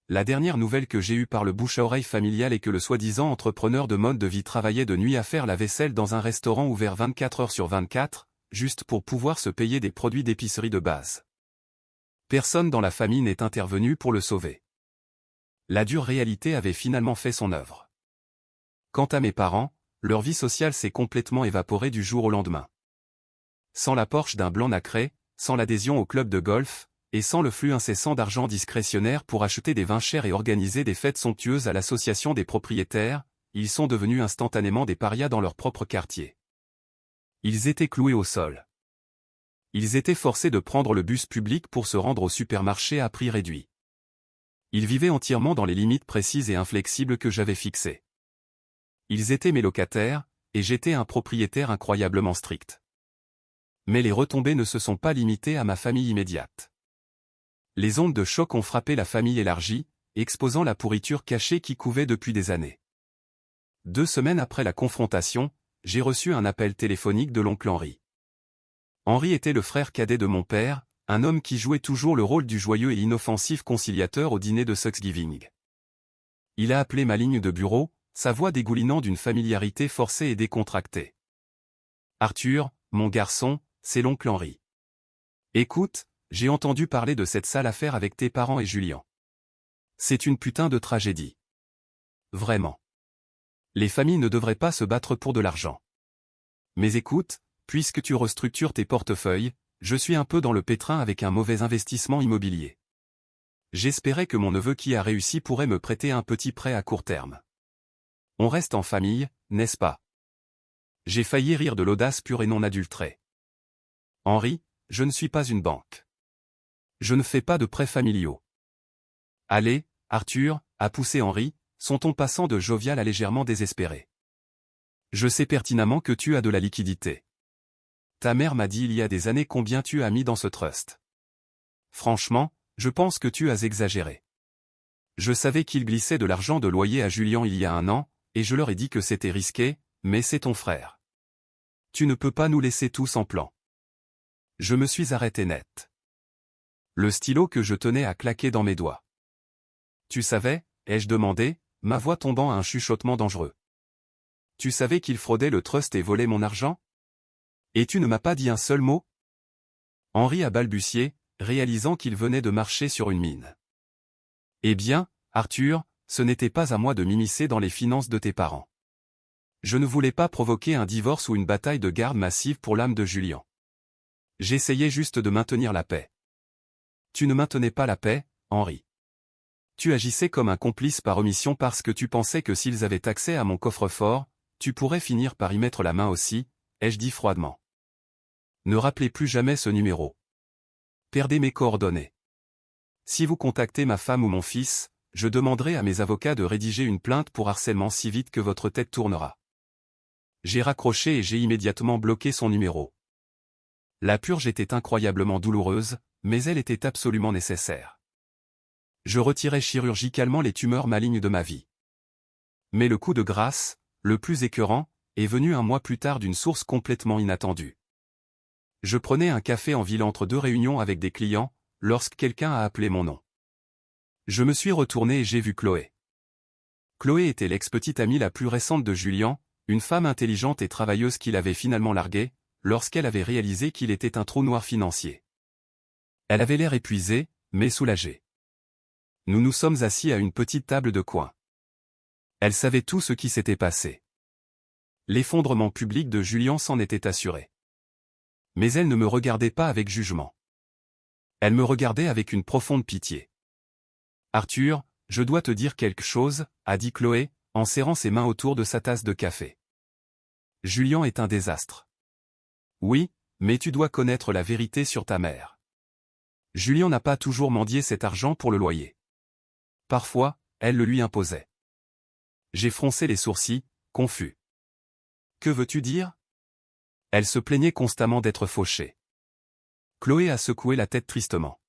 La dernière nouvelle que j'ai eue par le bouche-à-oreille familial est que le soi-disant entrepreneur de mode de vie travaillait de nuit à faire la vaisselle dans un restaurant ouvert 24 heures sur 24, juste pour pouvoir se payer des produits d'épicerie de base. Personne dans la famille n'est intervenu pour le sauver. La dure réalité avait finalement fait son œuvre. Quant à mes parents, leur vie sociale s'est complètement évaporée du jour au lendemain. Sans la Porsche d'un blanc nacré, sans l'adhésion au club de golf, et sans le flux incessant d'argent discrétionnaire pour acheter des vins chers et organiser des fêtes somptueuses à l'association des propriétaires, ils sont devenus instantanément des parias dans leur propre quartier. Ils étaient cloués au sol. Ils étaient forcés de prendre le bus public pour se rendre au supermarché à prix réduit. Ils vivaient entièrement dans les limites précises et inflexibles que j'avais fixées. Ils étaient mes locataires, et j'étais un propriétaire incroyablement strict. Mais les retombées ne se sont pas limitées à ma famille immédiate. Les ondes de choc ont frappé la famille élargie, exposant la pourriture cachée qui couvait depuis des années. 2 semaines après la confrontation, j'ai reçu un appel téléphonique de l'oncle Henri. Henri était le frère cadet de mon père, un homme qui jouait toujours le rôle du joyeux et inoffensif conciliateur au dîner de Thanksgiving. Il a appelé ma ligne de bureau, sa voix dégoulinant d'une familiarité forcée et décontractée. « Arthur, mon garçon, c'est l'oncle Henri. Écoute, j'ai entendu parler de cette sale affaire avec tes parents et Julien. C'est une putain de tragédie. Vraiment. Les familles ne devraient pas se battre pour de l'argent. Mais écoute, puisque tu restructures tes portefeuilles, je suis un peu dans le pétrin avec un mauvais investissement immobilier. J'espérais que mon neveu qui a réussi pourrait me prêter un petit prêt à court terme. On reste en famille, n'est-ce pas? J'ai failli rire de l'audace pure et non adultérée. Henri, je ne suis pas une banque. Je ne fais pas de prêts familiaux. Allez, Arthur, a poussé Henri, son ton passant de jovial à légèrement désespéré. Je sais pertinemment que tu as de la liquidité. Ta mère m'a dit il y a des années combien tu as mis dans ce trust. Franchement, je pense que tu as exagéré. Je savais qu'il glissait de l'argent de loyer à Julien il y a 1 an, et je leur ai dit que c'était risqué, mais c'est ton frère. Tu ne peux pas nous laisser tous en plan. Je me suis arrêté net. Le stylo que je tenais a claqué dans mes doigts. Tu savais, ai-je demandé, ma voix tombant à un chuchotement dangereux. Tu savais qu'il fraudait le trust et volait mon argent? Et tu ne m'as pas dit un seul mot? Henri a balbutié, réalisant qu'il venait de marcher sur une mine. Eh bien, Arthur, ce n'était pas à moi de m'immiscer dans les finances de tes parents. Je ne voulais pas provoquer un divorce ou une bataille de garde massive pour l'âme de Julien. J'essayais juste de maintenir la paix. Tu ne maintenais pas la paix, Henri. Tu agissais comme un complice par omission parce que tu pensais que s'ils avaient accès à mon coffre-fort, tu pourrais finir par y mettre la main aussi, ai-je dit froidement. Ne rappelez plus jamais ce numéro. Perdez mes coordonnées. Si vous contactez ma femme ou mon fils, je demanderai à mes avocats de rédiger une plainte pour harcèlement si vite que votre tête tournera. J'ai raccroché et j'ai immédiatement bloqué son numéro. La purge était incroyablement douloureuse, mais elle était absolument nécessaire. Je retirais chirurgicalement les tumeurs malignes de ma vie. Mais le coup de grâce, le plus écœurant, est venu 1 mois plus tard d'une source complètement inattendue. Je prenais un café en ville entre 2 réunions avec des clients, lorsque quelqu'un a appelé mon nom. Je me suis retourné et j'ai vu Chloé. Chloé était l'ex-petite amie la plus récente de Julien, une femme intelligente et travailleuse qu'il avait finalement larguée, lorsqu'elle avait réalisé qu'il était un trou noir financier. Elle avait l'air épuisée, mais soulagée. Nous nous sommes assis à une petite table de coin. Elle savait tout ce qui s'était passé. L'effondrement public de Julien s'en était assuré. Mais elle ne me regardait pas avec jugement. Elle me regardait avec une profonde pitié. « Arthur, je dois te dire quelque chose, » a dit Chloé, en serrant ses mains autour de sa tasse de café. « Julien est un désastre. » « Oui, mais tu dois connaître la vérité sur ta mère. Julien n'a pas toujours mendié cet argent pour le loyer. Parfois, elle le lui imposait. » J'ai froncé les sourcils, confus. « Que veux-tu dire ?» Elle se plaignait constamment d'être fauchée. Chloé a secoué la tête tristement.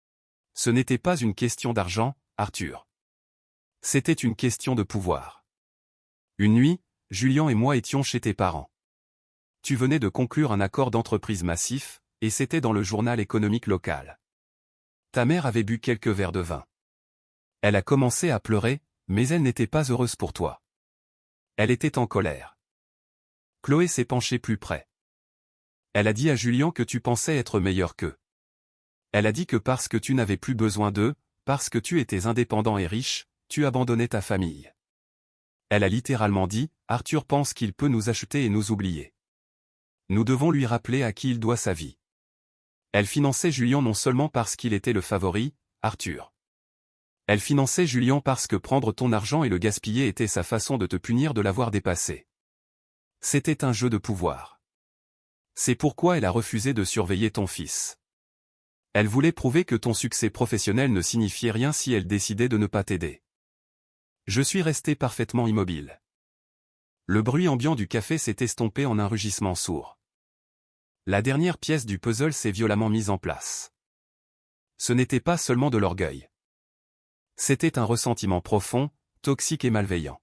« Ce n'était pas une question d'argent, Arthur. C'était une question de pouvoir. Une nuit, Julien et moi étions chez tes parents. Tu venais de conclure un accord d'entreprise massif, et c'était dans le journal économique local. Ta mère avait bu quelques verres de vin. Elle a commencé à pleurer, mais elle n'était pas heureuse pour toi. Elle était en colère. Chloé s'est penchée plus près. Elle a dit à Julien que tu pensais être meilleur qu'eux. Elle a dit que parce que tu n'avais plus besoin d'eux, parce que tu étais indépendant et riche, tu abandonnais ta famille. Elle a littéralement dit, Arthur pense qu'il peut nous acheter et nous oublier. Nous devons lui rappeler à qui il doit sa vie. Elle finançait Julien non seulement parce qu'il était le favori, Arthur. Elle finançait Julien parce que prendre ton argent et le gaspiller était sa façon de te punir de l'avoir dépassé. C'était un jeu de pouvoir. C'est pourquoi elle a refusé de surveiller ton fils. Elle voulait prouver que ton succès professionnel ne signifiait rien si elle décidait de ne pas t'aider. Je suis resté parfaitement immobile. Le bruit ambiant du café s'est estompé en un rugissement sourd. La dernière pièce du puzzle s'est violemment mise en place. Ce n'était pas seulement de l'orgueil. C'était un ressentiment profond, toxique et malveillant.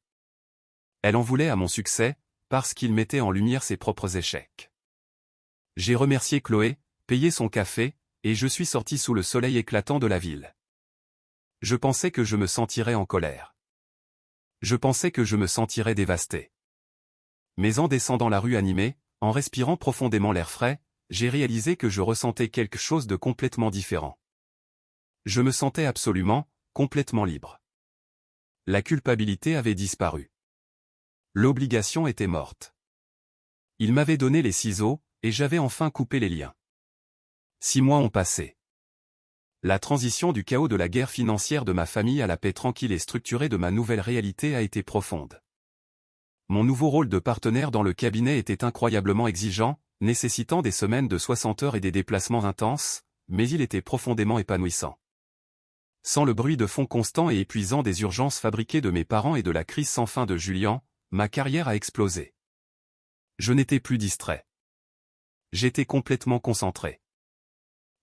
Elle en voulait à mon succès, parce qu'il mettait en lumière ses propres échecs. J'ai remercié Chloé, payé son café, et je suis sorti sous le soleil éclatant de la ville. Je pensais que je me sentirais en colère. Je pensais que je me sentirais dévasté. Mais en descendant la rue animée, en respirant profondément l'air frais, j'ai réalisé que je ressentais quelque chose de complètement différent. Je me sentais absolument, complètement libre. La culpabilité avait disparu. L'obligation était morte. Il m'avait donné les ciseaux, et j'avais enfin coupé les liens. 6 mois ont passé. La transition du chaos de la guerre financière de ma famille à la paix tranquille et structurée de ma nouvelle réalité a été profonde. Mon nouveau rôle de partenaire dans le cabinet était incroyablement exigeant, nécessitant des semaines de 60 heures et des déplacements intenses, mais il était profondément épanouissant. Sans le bruit de fond constant et épuisant des urgences fabriquées de mes parents et de la crise sans fin de Julien, ma carrière a explosé. Je n'étais plus distrait. J'étais complètement concentré.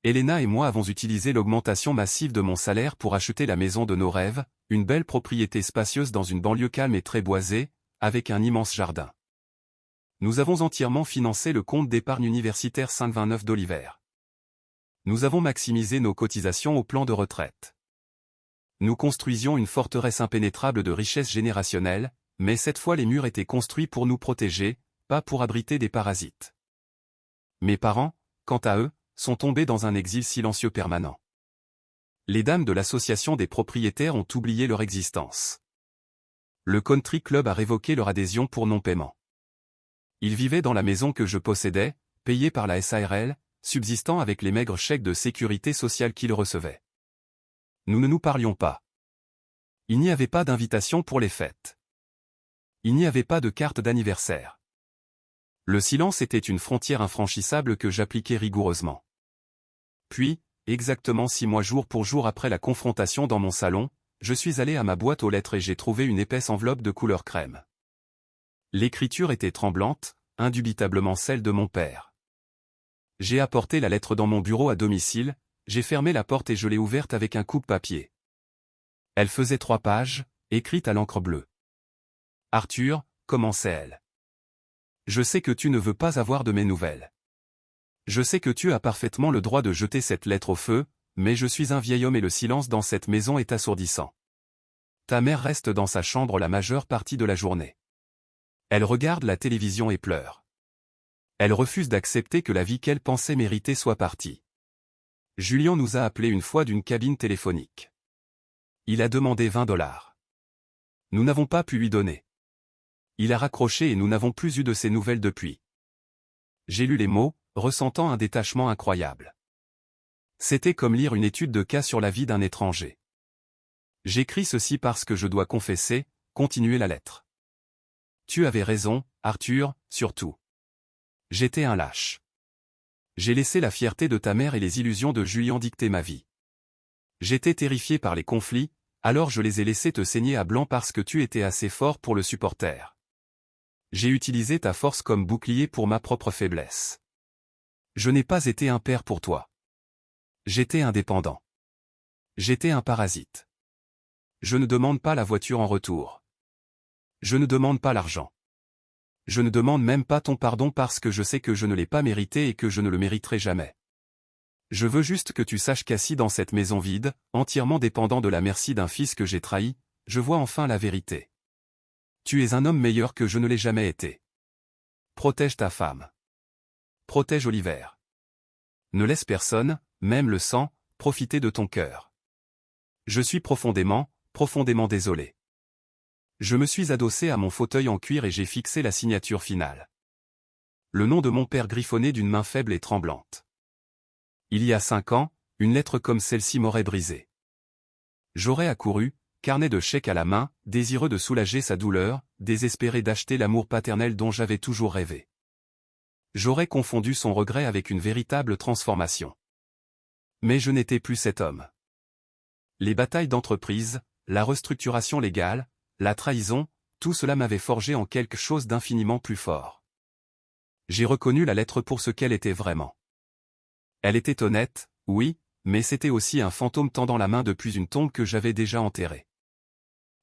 Elena et moi avons utilisé l'augmentation massive de mon salaire pour acheter la maison de nos rêves, une belle propriété spacieuse dans une banlieue calme et très boisée, avec un immense jardin. Nous avons entièrement financé le compte d'épargne universitaire 529 d'Oliver. Nous avons maximisé nos cotisations au plan de retraite. Nous construisions une forteresse impénétrable de richesse générationnelle, mais cette fois les murs étaient construits pour nous protéger, pas pour abriter des parasites. Mes parents, quant à eux, sont tombés dans un exil silencieux permanent. Les dames de l'association des propriétaires ont oublié leur existence. Le country club a révoqué leur adhésion pour non-paiement. Ils vivaient dans la maison que je possédais, payée par la SARL, subsistant avec les maigres chèques de sécurité sociale qu'ils recevaient. Nous ne nous parlions pas. Il n'y avait pas d'invitation pour les fêtes. Il n'y avait pas de carte d'anniversaire. Le silence était une frontière infranchissable que j'appliquais rigoureusement. Puis, exactement 6 mois jour pour jour après la confrontation dans mon salon, je suis allé à ma boîte aux lettres et j'ai trouvé une épaisse enveloppe de couleur crème. L'écriture était tremblante, indubitablement celle de mon père. J'ai apporté la lettre dans mon bureau à domicile, j'ai fermé la porte et je l'ai ouverte avec un coupe-papier. Elle faisait 3 pages, écrite à l'encre bleue. « Arthur », commençait-elle. « Je sais que tu ne veux pas avoir de mes nouvelles. Je sais que tu as parfaitement le droit de jeter cette lettre au feu, mais je suis un vieil homme et le silence dans cette maison est assourdissant. Ta mère reste dans sa chambre la majeure partie de la journée. Elle regarde la télévision et pleure. Elle refuse d'accepter que la vie qu'elle pensait mériter soit partie. Julien nous a appelés une fois d'une cabine téléphonique. Il a demandé 20 $. Nous n'avons pas pu lui donner. Il a raccroché et nous n'avons plus eu de ses nouvelles depuis. J'ai lu les mots, ressentant un détachement incroyable. C'était comme lire une étude de cas sur la vie d'un étranger. J'écris ceci parce que je dois confesser, continuer la lettre. Tu avais raison, Arthur, surtout. J'étais un lâche. J'ai laissé la fierté de ta mère et les illusions de Julien dicter ma vie. J'étais terrifié par les conflits, alors je les ai laissés te saigner à blanc parce que tu étais assez fort pour le supporter. J'ai utilisé ta force comme bouclier pour ma propre faiblesse. Je n'ai pas été un père pour toi. J'étais indépendant. J'étais un parasite. Je ne demande pas la voiture en retour. Je ne demande pas l'argent. Je ne demande même pas ton pardon parce que je sais que je ne l'ai pas mérité et que je ne le mériterai jamais. Je veux juste que tu saches qu'assis dans cette maison vide, entièrement dépendant de la merci d'un fils que j'ai trahi, je vois enfin la vérité. Tu es un homme meilleur que je ne l'ai jamais été. Protège ta femme. Protège Oliver. Ne laisse personne, même le sang, profiter de ton cœur. Je suis profondément, profondément désolé. Je me suis adossé à mon fauteuil en cuir et j'ai fixé la signature finale. Le nom de mon père griffonné d'une main faible et tremblante. Il y a 5 ans, une lettre comme celle-ci m'aurait brisé. J'aurais accouru, carnet de chèques à la main, désireux de soulager sa douleur, désespéré d'acheter l'amour paternel dont j'avais toujours rêvé. j'aurais confondu son regret avec une véritable transformation. Mais je n'étais plus cet homme. Les batailles d'entreprise, la restructuration légale, la trahison, tout cela m'avait forgé en quelque chose d'infiniment plus fort. J'ai reconnu la lettre pour ce qu'elle était vraiment. Elle était honnête, oui, mais c'était aussi un fantôme tendant la main depuis une tombe que j'avais déjà enterrée.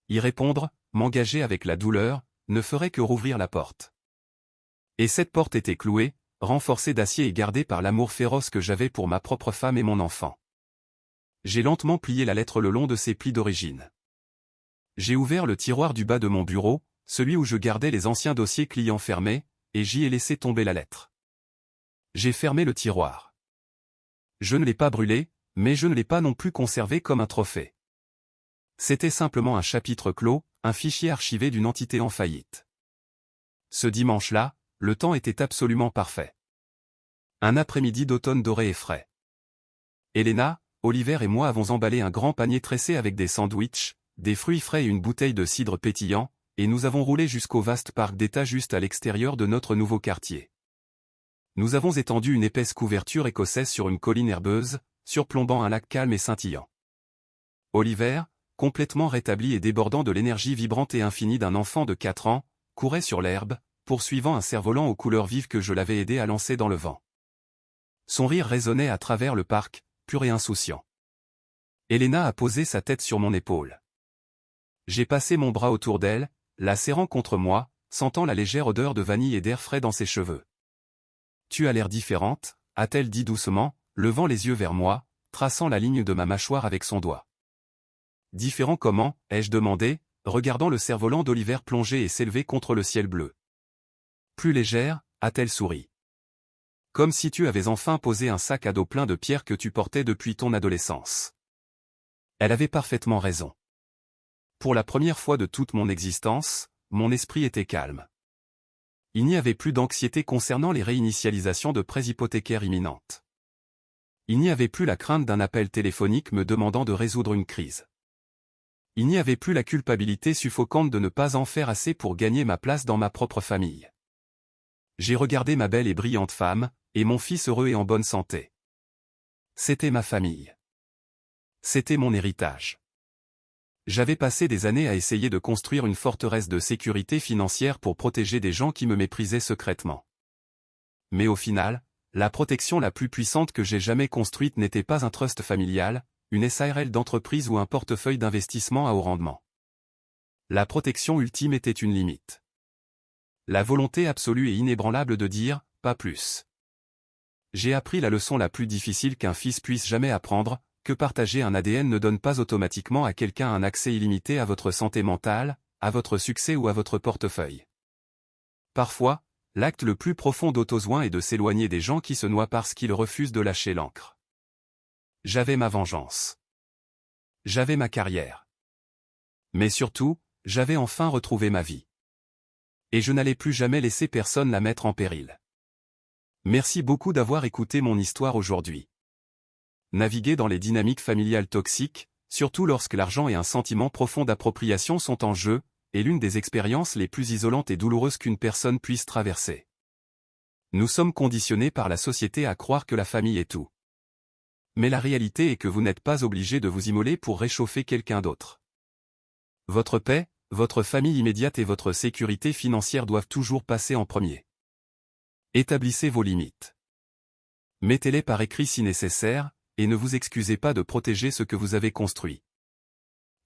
Y répondre, m'engager avec la douleur, ne ferait que rouvrir la porte. Et cette porte était clouée, renforcée d'acier et gardée par l'amour féroce que j'avais pour ma propre femme et mon enfant. J'ai lentement plié la lettre le long de ses plis d'origine. J'ai ouvert le tiroir du bas de mon bureau, celui où je gardais les anciens dossiers clients fermés, et j'y ai laissé tomber la lettre. J'ai fermé le tiroir. Je ne l'ai pas brûlé, mais je ne l'ai pas non plus conservé comme un trophée. C'était simplement un chapitre clos, un fichier archivé d'une entité en faillite. Ce dimanche-là, le temps était absolument parfait. Un après-midi d'automne doré et frais. Elena, Oliver et moi avons emballé un grand panier tressé avec des sandwichs, des fruits frais et une bouteille de cidre pétillant, et nous avons roulé jusqu'au vaste parc d'État juste à l'extérieur de notre nouveau quartier. Nous avons étendu une épaisse couverture écossaise sur une colline herbeuse, surplombant un lac calme et scintillant. Oliver, complètement rétabli et débordant de l'énergie vibrante et infinie d'un enfant de 4 ans, courait sur l'herbe, poursuivant un cerf-volant aux couleurs vives que je l'avais aidé à lancer dans le vent. Son rire résonnait à travers le parc, pur et insouciant. Elena a posé sa tête sur mon épaule. J'ai passé mon bras autour d'elle, la serrant contre moi, sentant la légère odeur de vanille et d'air frais dans ses cheveux. « Tu as l'air différente », a-t-elle dit doucement, levant les yeux vers moi, traçant la ligne de ma mâchoire avec son doigt. « Différent comment ?» ai-je demandé, regardant le cerf-volant d'Oliver plonger et s'élever contre le ciel bleu. « Plus légère », a-t-elle souri. « Comme si tu avais enfin posé un sac à dos plein de pierres que tu portais depuis ton adolescence. » Elle avait parfaitement raison. Pour la première fois de toute mon existence, mon esprit était calme. Il n'y avait plus d'anxiété concernant les réinitialisations de prêts hypothécaires imminentes. Il n'y avait plus la crainte d'un appel téléphonique me demandant de résoudre une crise. Il n'y avait plus la culpabilité suffocante de ne pas en faire assez pour gagner ma place dans ma propre famille. J'ai regardé ma belle et brillante femme, et mon fils heureux et en bonne santé. C'était ma famille. C'était mon héritage. J'avais passé des années à essayer de construire une forteresse de sécurité financière pour protéger des gens qui me méprisaient secrètement. Mais au final, la protection la plus puissante que j'ai jamais construite n'était pas un trust familial, une SARL d'entreprise ou un portefeuille d'investissement à haut rendement. La protection ultime était une limite. La volonté absolue et inébranlable de dire « pas plus ». J'ai appris la leçon la plus difficile qu'un fils puisse jamais apprendre, que partager un ADN ne donne pas automatiquement à quelqu'un un accès illimité à votre santé mentale, à votre succès ou à votre portefeuille. Parfois, l'acte le plus profond d'autosoin est de s'éloigner des gens qui se noient parce qu'ils refusent de lâcher l'ancre. J'avais ma vengeance. J'avais ma carrière. Mais surtout, j'avais enfin retrouvé ma vie. Et je n'allais plus jamais laisser personne la mettre en péril. Merci beaucoup d'avoir écouté mon histoire aujourd'hui. Naviguer dans les dynamiques familiales toxiques, surtout lorsque l'argent et un sentiment profond d'appropriation sont en jeu, est l'une des expériences les plus isolantes et douloureuses qu'une personne puisse traverser. Nous sommes conditionnés par la société à croire que la famille est tout. Mais la réalité est que vous n'êtes pas obligé de vous immoler pour réchauffer quelqu'un d'autre. Votre paix, votre famille immédiate et votre sécurité financière doivent toujours passer en premier. Établissez vos limites. Mettez-les par écrit si nécessaire, et ne vous excusez pas de protéger ce que vous avez construit.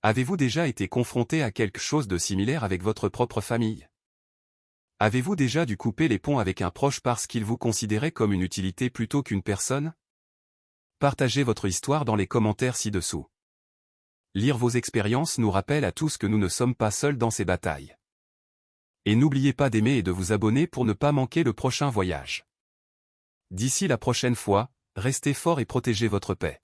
Avez-vous déjà été confronté à quelque chose de similaire avec votre propre famille? Avez-vous déjà dû couper les ponts avec un proche parce qu'il vous considérait comme une utilité plutôt qu'une personne? Partagez votre histoire dans les commentaires ci-dessous. Lire vos expériences nous rappelle à tous que nous ne sommes pas seuls dans ces batailles. Et n'oubliez pas d'aimer et de vous abonner pour ne pas manquer le prochain voyage. D'ici la prochaine fois, restez forts et protégez votre paix.